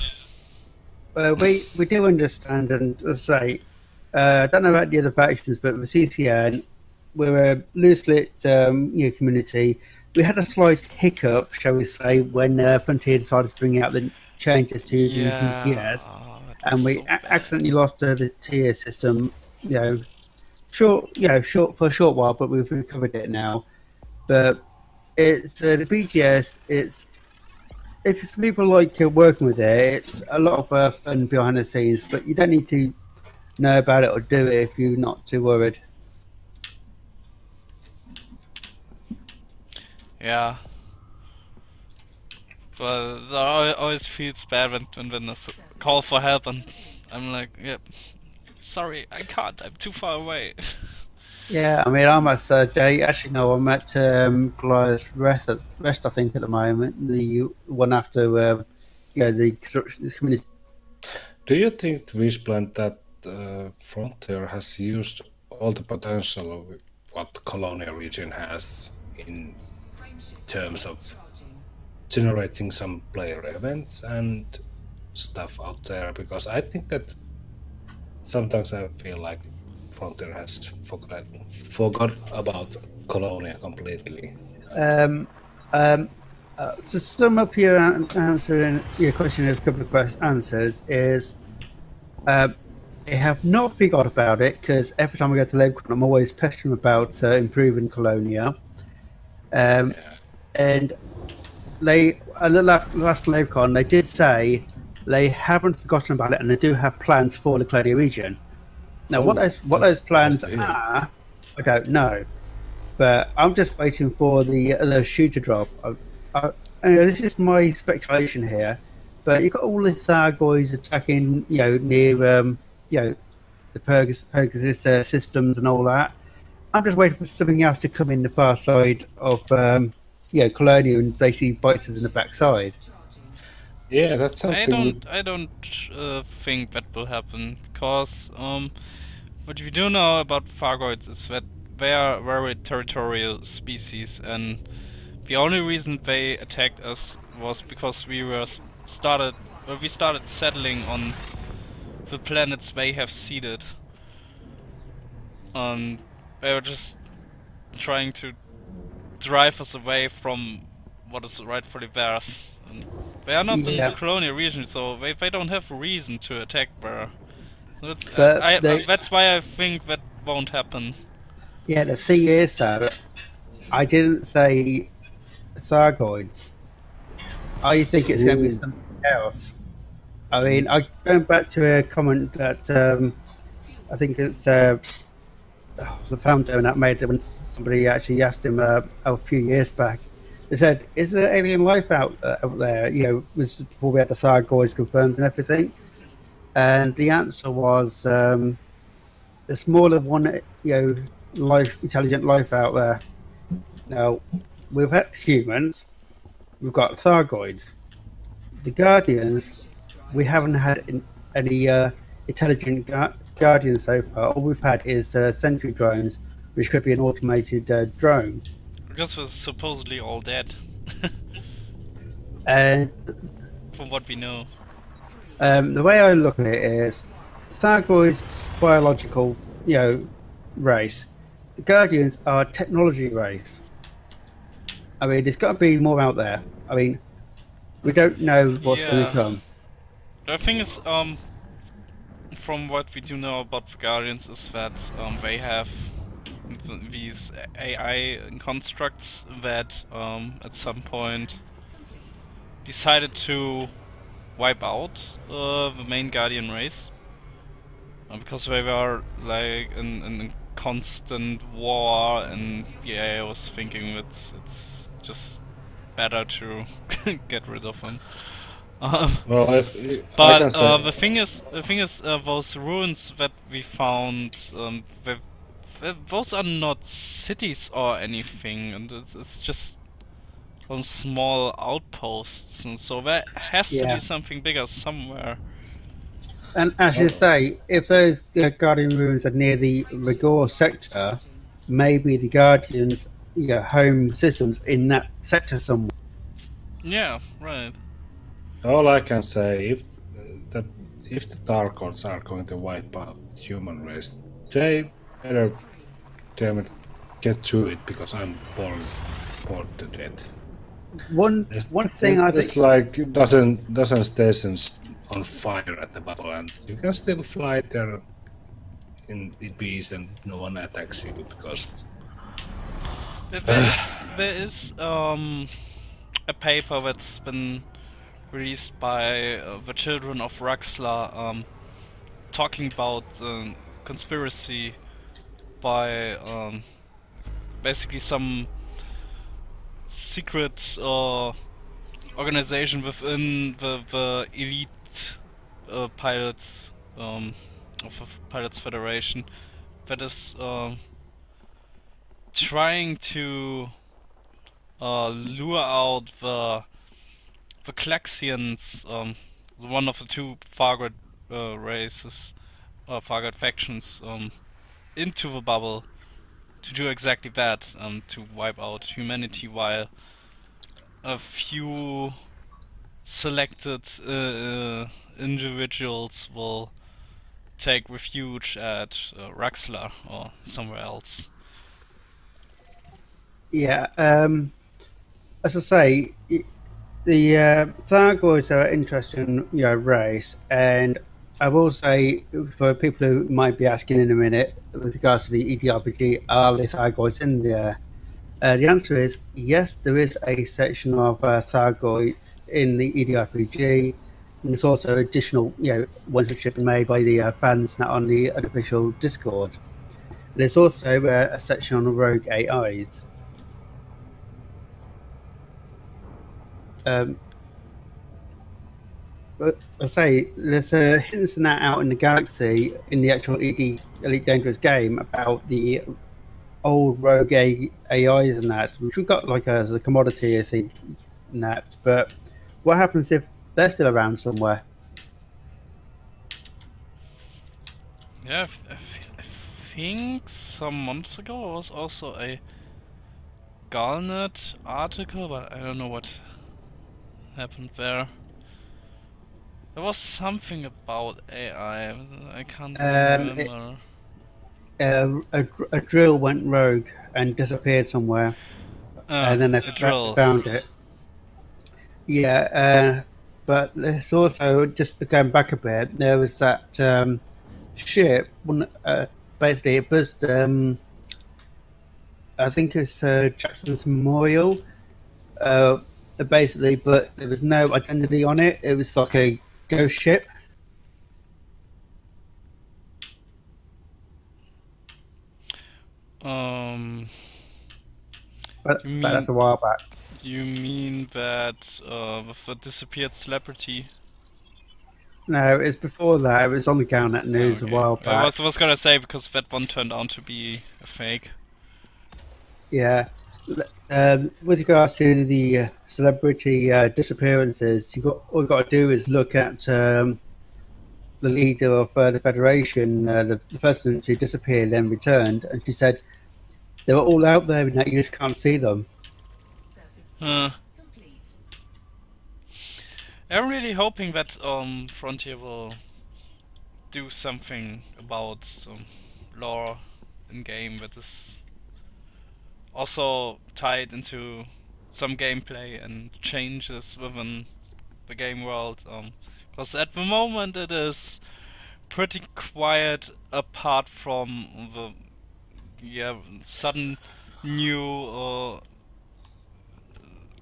We do understand, and as I say, I don't know about the other factions, but with CCN, we're a loose-lit community. We had a slight hiccup, shall we say, when Frontier decided to bring out the changes to the BGS, and we accidentally lost the tier system, short, short for a short while, but we've recovered it now. But it's the BTS. It's if some people like working with it, it's a lot of fun behind the scenes. But you don't need to know about it or do it if you're not too worried. Yeah. But it always feels bad when there's a call for help and I'm like, yep, sorry, I can't, I'm too far away. Yeah, I mean, I'm at Day. Actually, no, I'm at Goliath Rest, I think, at the moment. The one after, the community. Do you think, Wishblend, that Frontier has used all the potential of what Colonial region has in terms of generating some player events and stuff out there? Because I think that sometimes I feel like Frontier has forgot about Colonia completely. To sum up your answering your question in a couple of answers is they have not forgot about it, because every time I go to LaveCon I'm always pestering about improving Colonia. And they at the last LaveCon they did say they haven't forgotten about it and they do have plans for the Colonia region. Now, what those plans are, I don't know, but I'm just waiting for the shoe to drop. This is my speculation here, but you've got all the Thargoids attacking, near, the Pegasus systems and all that. I'm just waiting for something else to come in the far side of, Colonia and basically bites us in the backside. Yeah, that's something. I don't think that will happen, because what we do know about Thargoids is that they are very territorial species, and the only reason they attacked us was because we started settling on the planets they have seeded. They were just trying to drive us away from what is rightfully theirs. And they are not in the colonial region, so they don't have a reason to attack there. So that's why I think that won't happen. Yeah, the thing is, though, I didn't say Thargoids. I think it's going to be something else. I mean, going back to a comment that I think it's the founder that made it when somebody actually asked him a few years back. They said, "Is there alien life out there?" Was before we had the Thargoids confirmed and everything. And the answer was, there's more than one, intelligent life out there. Now, we've had humans, we've got Thargoids. The Guardians, we haven't had any intelligent Guardians so far. All we've had is sentry drones, which could be an automated drone. Because we're supposedly all dead. And from what we know. The way I look at it is, Thargoids biological, race. The Guardians are a technology race. I mean, there's got to be more out there. I mean, we don't know what's going to come. The thing is, from what we do know about the Guardians is that they have these AI constructs that at some point decided to wipe out the main Guardian race, because they were like in constant war, and yeah, I was thinking it's just better to get rid of them. Well, the thing is, those ruins that we found, those are not cities or anything, and it's just small outposts, and so there has to be something bigger somewhere. And as you say, if those Guardian ruins are near the Rigor sector, maybe the Guardians' home systems in that sector somewhere. Yeah, right. All I can say, if the Thargoids are going to wipe out the human race, they better damn it get to it, because I'm bored to death. One thing I think, it's like dozen stations on fire at the bubble, and you can still fly there in peace and no one attacks you because There is a paper that's been released by the children of Raxla, talking about conspiracy by basically some secret organization within the elite pilots of the Pilots Federation that is trying to lure out the Klaxians, one of the two Fargate races, Fargate factions, into the bubble to do exactly that, to wipe out humanity, while a few selected individuals will take refuge at Raxla or somewhere else. Yeah, as I say, the Thargoids are an interesting, race, and I will say for people who might be asking in a minute with regards to the EDRPG, are the Thargoids in there? The answer is yes. There is a section of Thargoids in the EDRPG, and there's also additional, ones which have been made by the fans now on the unofficial Discord. There's also a section on rogue AIs. But I say there's hints in that out in the galaxy in the actual Elite Dangerous game about the old rogue AIs and that, which we've got like as a commodity, I think, in that. But what happens if they're still around somewhere? Yeah, I think some months ago there was also a Galnet article, but I don't know what happened there. There was something about AI, I can't remember. A drill went rogue and disappeared somewhere, and then they found it. Yeah, but there's also, just going back a bit, there was that ship. Basically, it was I think it's Jackson's Memorial. Basically, but there was no identity on it. It was like a ghost ship. But that's a while back. You mean that with a disappeared celebrity? No, it's before that. It was on the Galnet news a while back. I was gonna say, because that one turned out to be a fake. Yeah. With regards to the celebrity disappearances, all you got to do is look at the leader of the Federation, the person who disappeared then returned, and she said they were all out there and that you just can't see them. I'm really hoping that Frontier will do something about lore in game that is also tied into some gameplay and changes within the game world. Because at the moment it is pretty quiet, apart from the sudden new.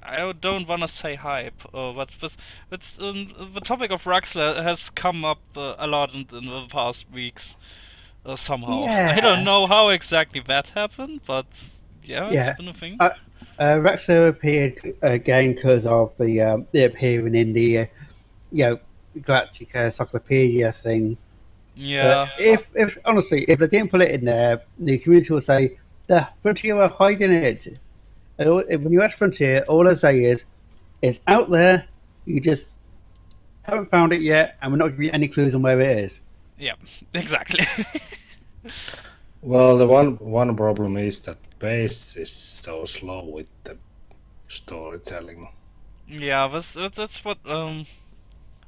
I don't want to say hype, but the topic of Raxla has come up a lot in the past weeks, somehow. Yeah. I don't know how exactly that happened, but it's been a thing. Raxla appeared again because of the appearing in the Galactic Encyclopedia thing. Yeah. If honestly, if they didn't put it in there, the community will say the Frontier are hiding it. And when you ask Frontier, all I say is, it's out there, you just haven't found it yet, and we're not giving you any clues on where it is. Yeah, exactly. Well, the one problem is that Base is so slow with the storytelling. Yeah, that's what.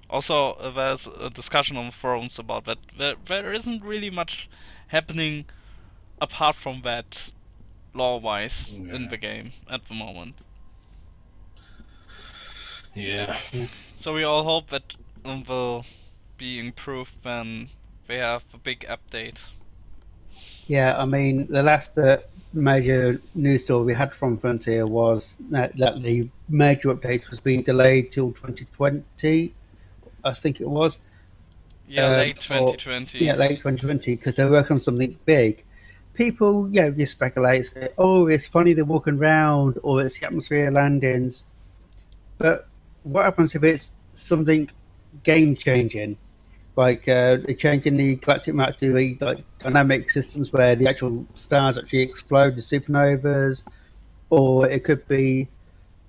Also, there's a discussion on forums about that. There isn't really much happening apart from that, lore-wise, in the game at the moment. Yeah. So we all hope that will be improved when they have a big update. Yeah, I mean, the last major news story we had from Frontier was that the major updates was being delayed till 2020, I think it was. Yeah, late Or 2020. yeah, late 2020, because they work on something big. People, just speculate, say, "Oh, it's funny they're walking around," or "It's the atmosphere landings." But what happens if it's something game changing? Like they're changing the galactic map to like dynamic systems where the actual stars actually explode as supernovas, or it could be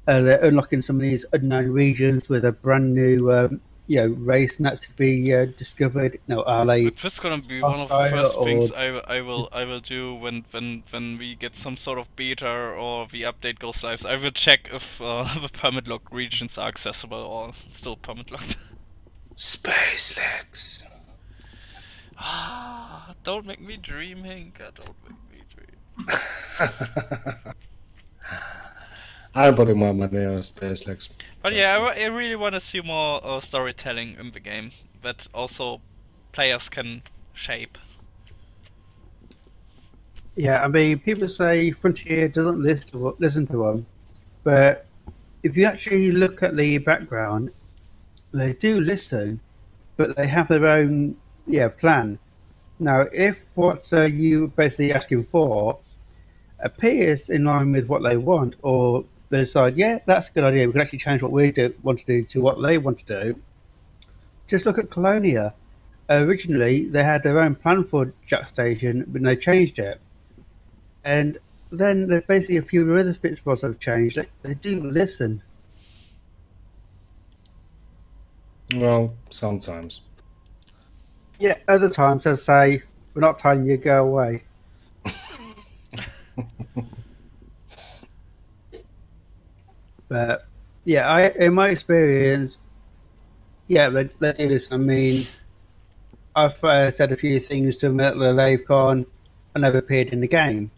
they're unlocking some of these unknown regions with a brand new race not to be discovered. Are they That's gonna be one of the hostile first things or I will do when we get some sort of beta or the update goes live. I will check if the permit locked regions are accessible or still permit locked. Space legs. Ah, don't make me dream, Henkka. Don't make me dream. I'm putting my money on space legs. But yeah, I really want to see more storytelling in the game that also players can shape. yeah. I mean, people say Frontier doesn't listen to them, but if you actually look at the background, they do listen, but they have their own plan. Now, if what you basically asking for appears in line with what they want, or they decide, yeah, that's a good idea, we can actually change what want to do to what they want to do. Just look at Colonia. Originally, they had their own plan for Jack Station, but they changed it. And then there's basically a few other bits and bobs have changed. They do listen. Well, sometimes. Yeah, other times they say, we're not telling you to go away. But yeah, in my experience, yeah, they do listen. I mean, I've said a few things to them at the LaveCon and they've appeared in the game.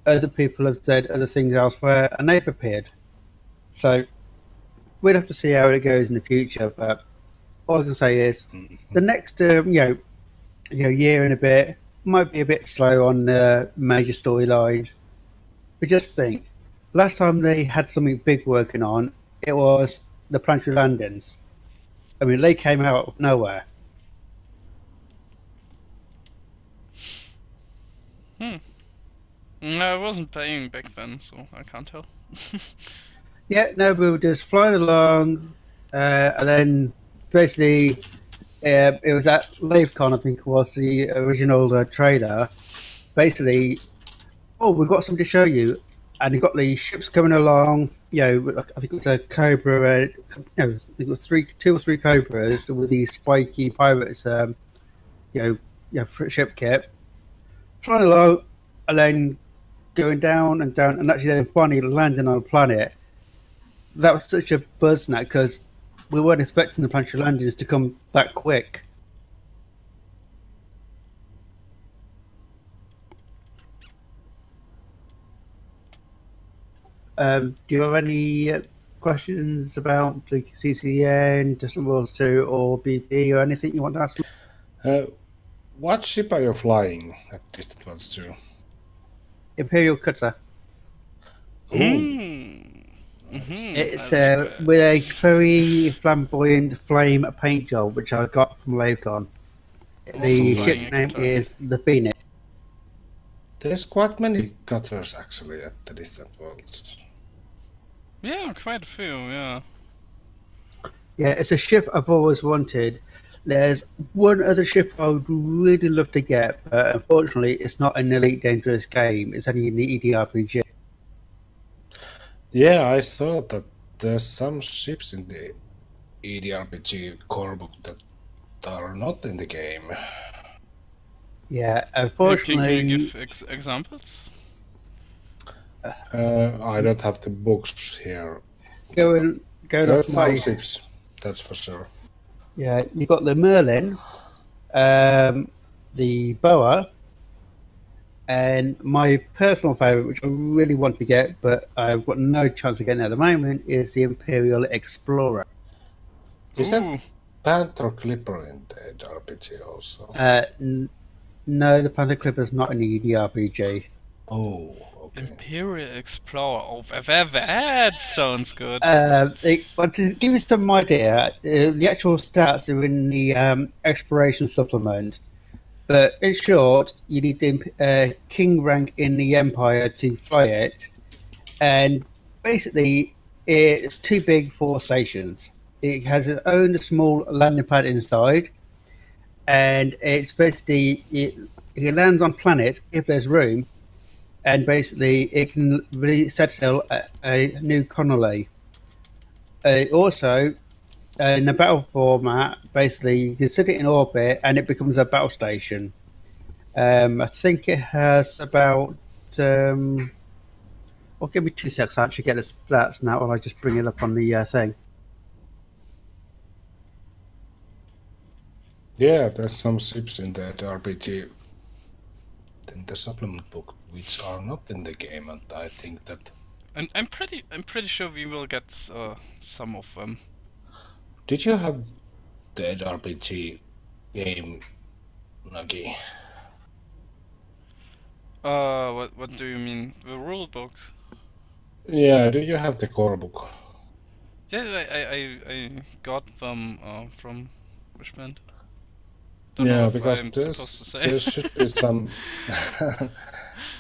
Other people have said other things elsewhere and they've appeared. So we'll have to see how it goes in the future. But all I can say is the next year and a bit might be a bit slow on major storylines. But just think, last time they had something big working on, it was the planetary landings. I mean, they came out of nowhere. I wasn't playing back then, so I can't tell. Yeah, no, we were just flying along, and then basically it was at LaveCon, I think it was the original trailer. Basically, oh, we've got something to show you, and you've got the ships coming along. I think it was a Cobra. I think it was two or three Cobras with these spiky pirates. Ship kit flying along, and then going down and down, and actually then finally landing on a planet. That was such a buzz now because we weren't expecting the planetary landings to come that quick. Do you have any questions about the CCN, Distant Worlds 2, or BP, or anything you want to ask me? What ship are you flying at Distant Worlds 2? Imperial Cutter. Ooh. It's with a very flamboyant flame paint job, which I got from LaveCon. The ship name is the Phoenix. There's quite many cutters actually at the Distant Worlds. Yeah, quite a few, yeah. Yeah, it's a ship I've always wanted. There's one other ship I would really love to get, but unfortunately it's not an Elite Dangerous game. It's only in the EDRPG. Yeah, I saw that there's some ships in the EDRPG core book that are not in the game. Yeah, unfortunately... Can you give examples? I don't have the books here. Going There's some ships, that's for sure. Yeah, you got the Merlin, the Boa, and my personal favourite, which I really want to get, but I've got no chance of getting it at the moment, is the Imperial Explorer. Is that Panther Clipper in the RPG also? No, the Panther Clipper's not an EDRPG. Oh, okay. Imperial Explorer. Oh, that sounds good. But to give you some idea, the actual stats are in the exploration supplement. But in short, you need the king rank in the Empire to fly it, and basically, it's too big for stations. It has its own small landing pad inside, and it's basically it lands on planets if there's room, and basically it can really settle a new colony. Also, in the battle format, basically you can sit it in orbit and it becomes a battle station. I think it has about. Well, give me 2 seconds. I actually get the stats now, or I just bring it up on the thing. Yeah, there's some ships in the RPG, in the supplement book, which are not in the game, and I think that. And I'm pretty sure we will get some of them. Did you have the RPG game, Nagi? What do you mean? The rule books? Yeah, do you have the core book? Yeah, I got them from Wishblend. Yeah, because there should be some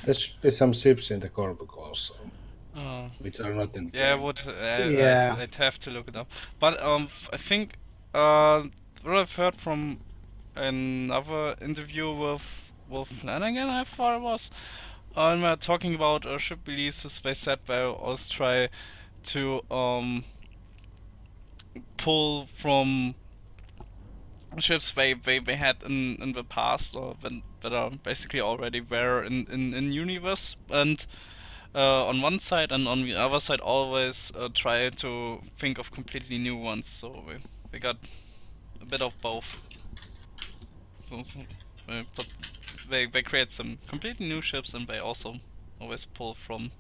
there should be some ships in the core book also, which are not in the game. I'd have to look it up. But I think what I've heard from another interview with Flanagan, I thought it was, when we're talking about ship releases, they said they'll always try to pull from ships they had in the past, or that are basically already there in universe, and on one side, and on the other side always try to think of completely new ones, so we got a bit of both. But they create some completely new ships, and they also always pull from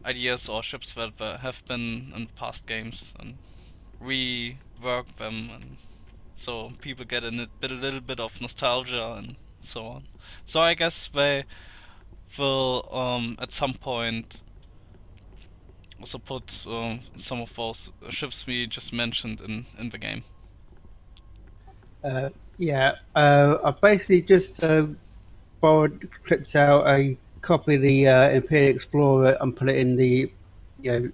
ideas or ships that have been in past games and rework them, and so people get a little bit of nostalgia and so on. So I guess they will at some point also put some of those ships we just mentioned in the game. I basically just clipped out a copy of the Imperial Explorer and put it in the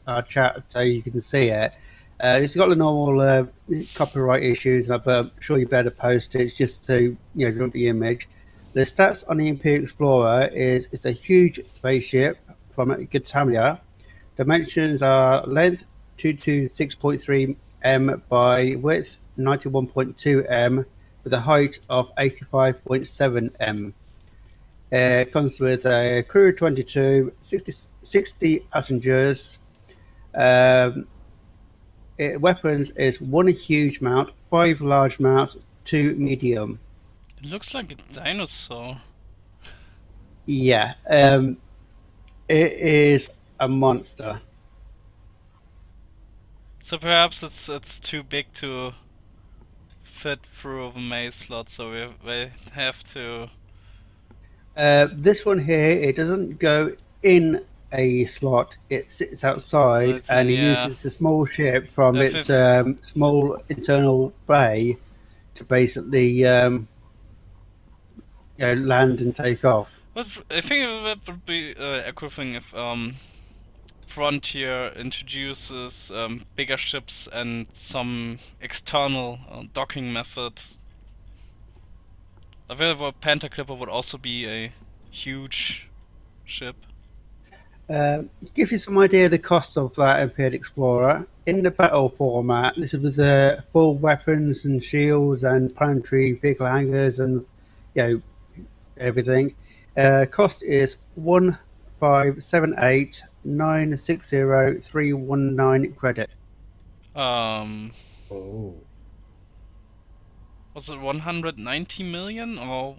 our chat so you can see it. It's got the normal copyright issues, but I'm sure you better post it just to drop the image. The stats on the Imperial Explorer is it's a huge spaceship from Gutamia. Dimensions are length 226.3 m by width 91.2 m with a height of 85.7 m. Comes with a crew of 22, 60 passengers. Weapons is 1 huge mount, 5 large mounts, 2 medium. It looks like a dinosaur. Yeah, it is a monster. So perhaps it's too big to fit through the maze slot, so we have to. This one here, it doesn't go in a slot. It sits outside, and it uses a small ship from its small internal bay to basically land and take off. But I think that would be a cool thing if Frontier introduces bigger ships and some external docking method. Available Panther Clipper would also be a huge ship. Give you some idea of the cost of that Imperial Explorer. In the battle format, this is with full weapons and shields and planetary vehicle hangars and everything. Cost is 1578960 credit. Oh. Was it 190 million or?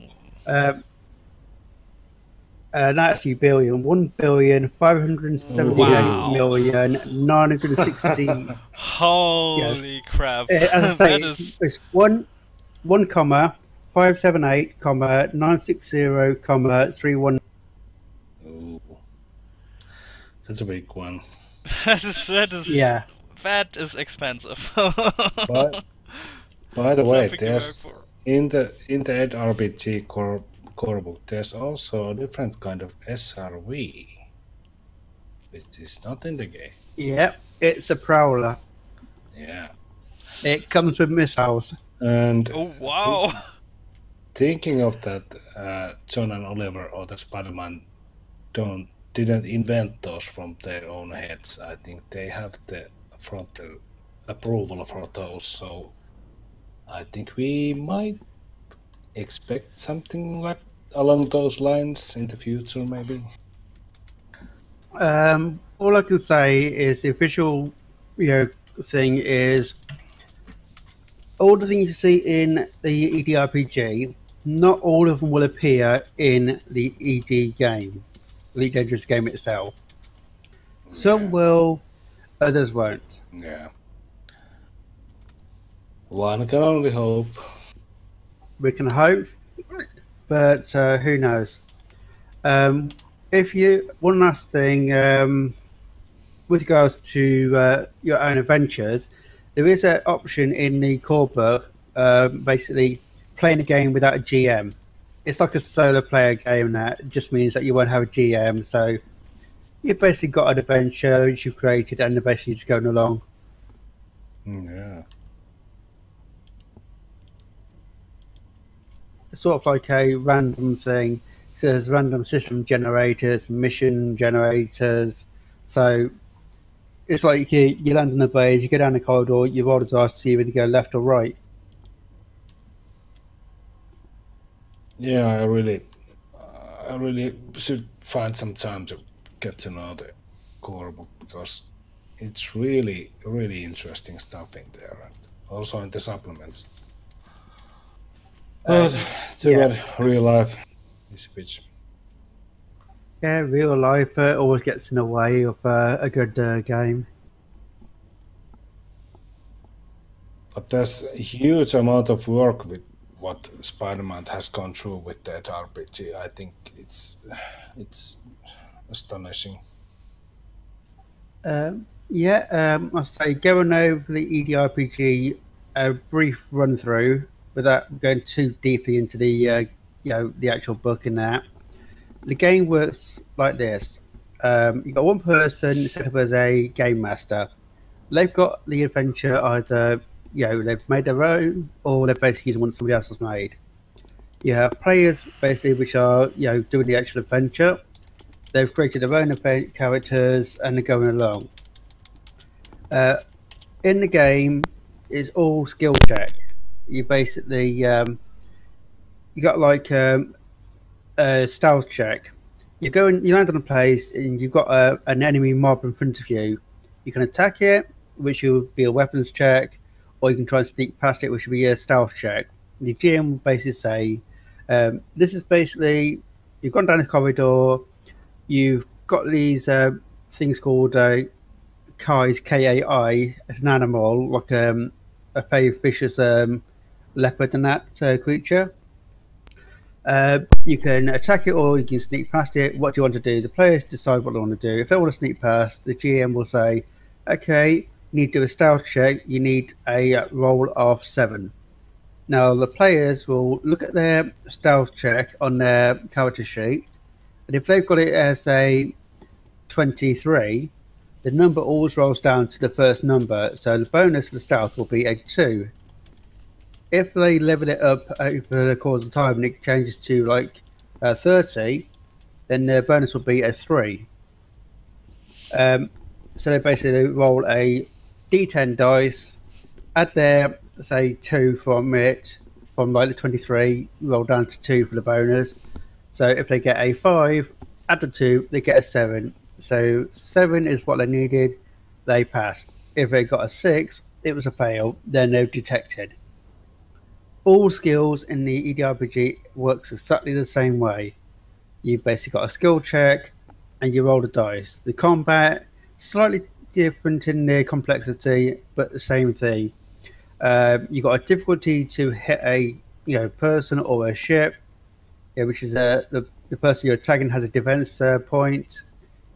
That's a billion. 1,578,960,000. Holy crap! As I say, that is it's one comma 578, 960, 31. Ooh. That's a big one. that is Yeah. that is expensive. But by the way, Something to work there's for. in the Ed RPG core book, there's also a different kind of SRV, which is not in the game. Yeah, it's a prowler. Yeah. It comes with missiles. And Oh wow! thinking of that, John and Oliver or the Spider-Man didn't invent those from their own heads. I think they have the frontal approval for those. So I think we might expect something like along those lines in the future, maybe. All I can say is the official, thing is all the things you see in the EDRPG. Not all of them will appear in the ED game, Elite Dangerous game itself. Some will, others won't. Yeah. One can only hope. We can hope, but who knows? If you one last thing, with regards to your own adventures, there is an option in the core book, basically playing a game without a GM. It's like a solo player game that just means that you won't have a GM. So you've basically got an adventure which you've created and they're basically just going along. Yeah. It's sort of like a random thing. So there's random system generators, mission generators. So it's like you land in a base, you go down the corridor, you roll the dice to see whether you go left or right. Yeah, I really should find some time to get to know the core book because it's really, really interesting stuff in there, and also in the supplements. But too bad real life is a bitch. Yeah, real life always gets in the way of a good game. But there's a huge amount of work with what Spider-Man has gone through with that RPG. I think it's astonishing. I'll say going over the EDRPG, a brief run through without going too deeply into the the actual book and that. The game works like this. You've got one person set up as a game master. They've got the adventure either they've made their own or they're basically using one somebody else has made. You have players basically which are doing the actual adventure. They've created their own characters and they're going along. In the game, it's all skill check. You basically you got like a stealth check. You land on a place and you've got an enemy mob in front of you. You can attack it, which will be a weapons check, or you can try and sneak past it, which will be a stealth check. The GM will basically say, this is basically, you've gone down the corridor, you've got these things called Kai's, Kai, as an animal, like a very vicious leopard and that creature. You can attack it or you can sneak past it. What do you want to do? The players decide what they want to do. If they want to sneak past, the GM will say, okay, you need to do a stealth check. You need a roll of 7. Now, the players will look at their stealth check on their character sheet, and if they've got it as a 23, the number always rolls down to the first number, so the bonus for the stealth will be a 2. If they level it up over the course of time and it changes to like 30, then the bonus will be a 3. So they basically roll a d10 dice, add their, say, 2 from it, from like the 23, roll down to 2 for the bonus. So if they get a 5, add the 2, they get a 7. So 7 is what they needed, they passed. If they got a 6, it was a fail, then they're detected. All skills in the EDRPG works exactly the same way. You've basically got a skill check and you roll the dice. The combat, slightly different in the complexity, but the same thing. You've got a difficulty to hit a person or a ship, which is the person you're attacking has a defense point,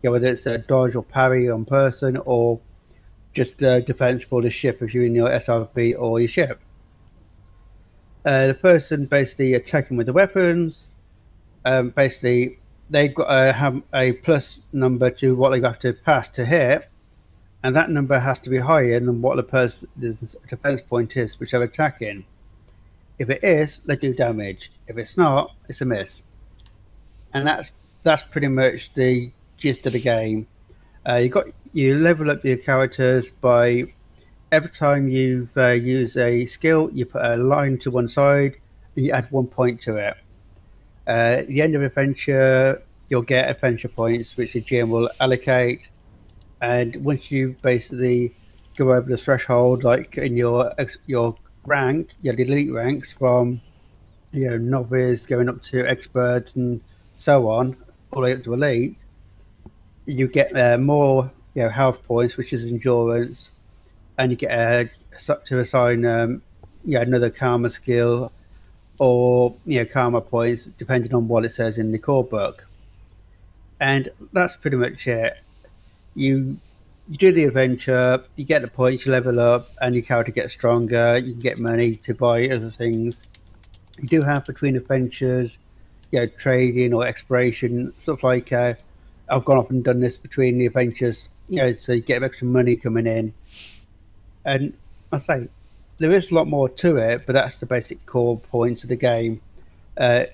whether it's a dodge or parry on person or just defense for the ship if you're in your SRB or your ship. The person basically attacking with the weapons, basically they've got to have a plus number to what they have to pass to hit, and that number has to be higher than what the person's defense point is, which they're attacking. If it is, they do damage. If it's not, it's a miss. And that's pretty much the gist of the game. You level up your characters by every time you use a skill, you put a line to one side, and you add 1 point to it. At the end of adventure, you'll get adventure points, which the GM will allocate. And once you basically go over the threshold, like in your rank, your elite ranks from novice going up to expert and so on, all the way up to elite, you get more health points, which is endurance, and you get to assign another karma skill or karma points depending on what it says in the core book. And that's pretty much it. You do the adventure, you get the points, you level up, and your character gets stronger. You can get money to buy other things. You do have between adventures, trading or exploration, sort of like I've gone off and done this between the adventures, so you get extra money coming in. And I say there is a lot more to it, but that's the basic core points of the game, and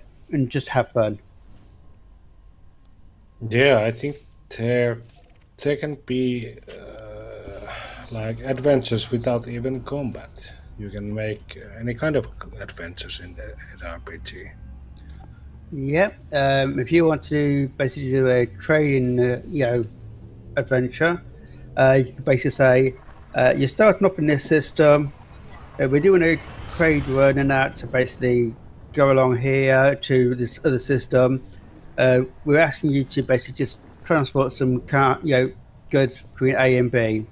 just have fun. Yeah, I think there can be like adventures without even combat. You can make any kind of adventures in the RPG. Yep. If you want to basically do a trading, adventure, you can basically say you're starting up in this system. We're doing a trade run and that to basically go along here to this other system. We're asking you to basically just transport some goods between A and B.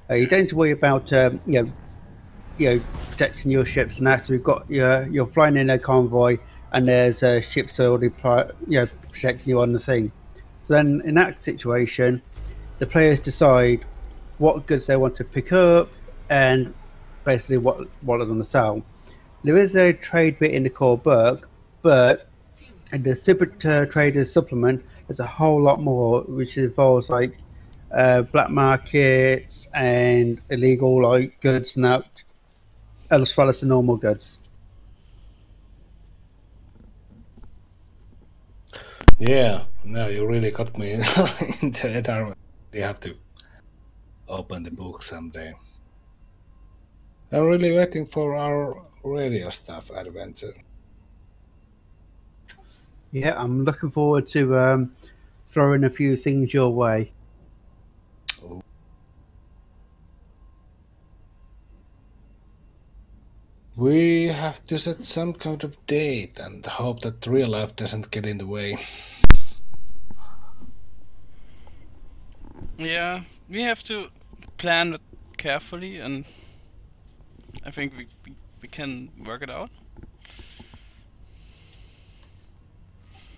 You don't have to worry about protecting your ships and that. We've got you're flying in a convoy and there's ships already protecting you on the thing. So then in that situation, the players decide what goods they want to pick up and basically what they're going to sell. There is a trade bit in the core book, but in the Super Traders supplement, there's a whole lot more, which involves like black markets and illegal goods and that, as well as the normal goods. Yeah, no, you really got me into it. You have to open the book someday. I'm really waiting for our radio stuff adventure. Yeah, I'm looking forward to throwing a few things your way. We have to set some kind of date and hope that real life doesn't get in the way. Yeah, we have to plan it carefully, and I think we can work it out.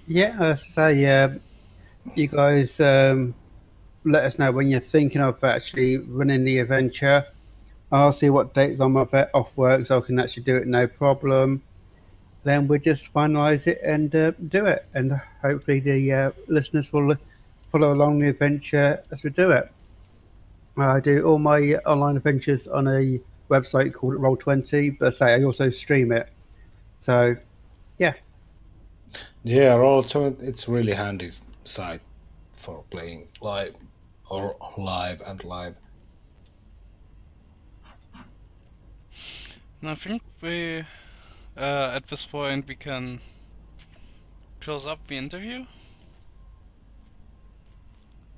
Yeah, as I say, you guys let us know when you're thinking of actually running the adventure. I'll see what dates I'm off work so I can actually do it no problem. Then we'll just finalise it and do it. And hopefully the listeners will follow along the adventure as we do it. I do all my online adventures on a website called Roll20, but I also stream it. So, yeah. Yeah, Roll20, it's really handy site for playing live or live and live. And I think we, at this point, we can close up the interview.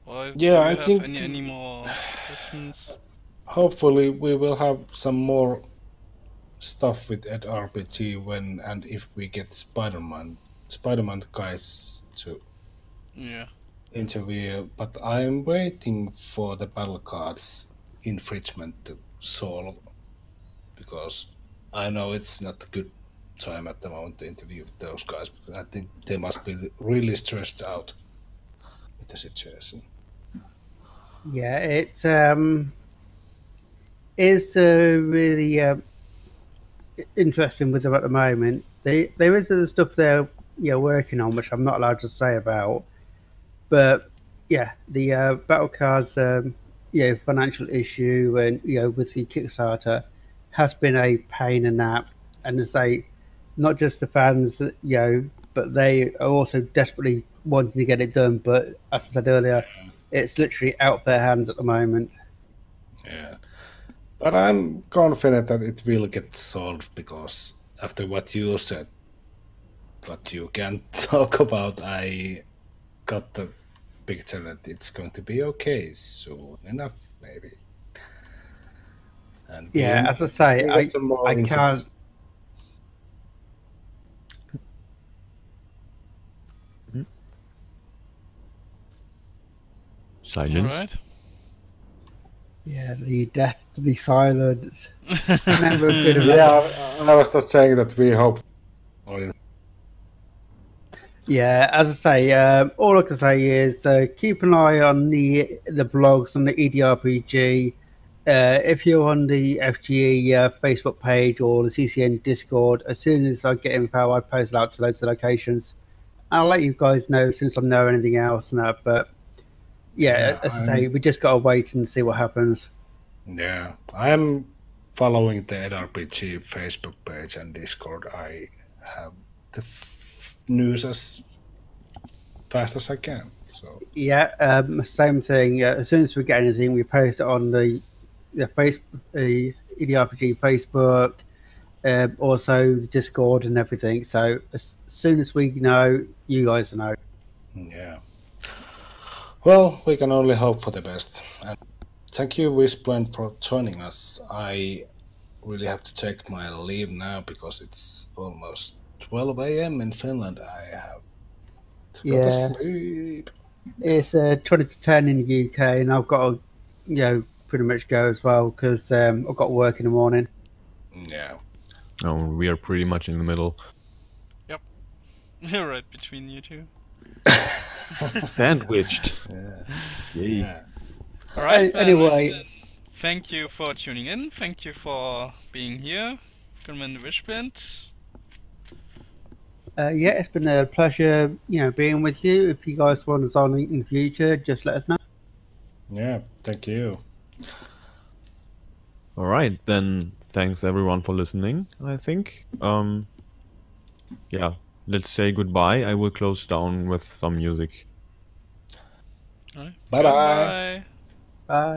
Or do you have think any more questions? Hopefully we will have some more stuff with Ed RPG when and if we get Spider-Man guys to interview. But I'm waiting for the battle cards infringement to solve, because I know it's not good time at the moment to interview those guys, because I think they must be really stressed out with the situation. Yeah, it's really interesting with them at the moment. There is other stuff they're working on, which I'm not allowed to say about. But yeah, the battle cards, financial issue, and with the Kickstarter, has been a pain in that. And to say, not just the fans, but they are also desperately wanting to get it done. But as I said earlier, it's literally out of their hands at the moment. Yeah. But I'm confident that it will get solved, because after what you said, what you can talk about, I got the picture that it's going to be okay soon enough, maybe. And Yeah, as I say, we'll get some more I can't. Silence. Alright. Yeah, the deathly silence. Never good enough. Yeah, I was just saying that we hope. Yeah, as I say, all I can say is keep an eye on the blogs on the EDRPG. If you're on the FGE Facebook page or the CCN Discord, as soon as I get info, I post it out to those locations. I'll let you guys know as soon as I know anything else now. But yeah, as I say, we just gotta wait and see what happens. Yeah, I'm following the NRPG Facebook page and Discord. I have the news as fast as I can. So yeah, same thing. As soon as we get anything, we post it on the EDRPG Facebook, also the Discord and everything. So as soon as we know, you guys know. yeah. Well, we can only hope for the best. And thank you, Wishblend, for joining us. I really have to take my leave now because it's almost 12 a.m. in Finland. I have to go to sleep. It's 20 to 10 in the UK, and I've got to, pretty much go as well because I've got work in the morning. Yeah. Oh, we are pretty much in the middle. Yep. You're right between you two. Sandwiched. Yeah. Yay. Yeah. Alright, Anyway, thank you for tuning in. Thank you for being here. Commander Wishblend. yeah, it's been a pleasure, being with you. If you guys want us on in the future, just let us know. Yeah. Thank you. All right, then thanks everyone for listening, I think. Yeah, let's say goodbye. I will close down with some music. Alright. Bye-bye. Goodbye. Bye.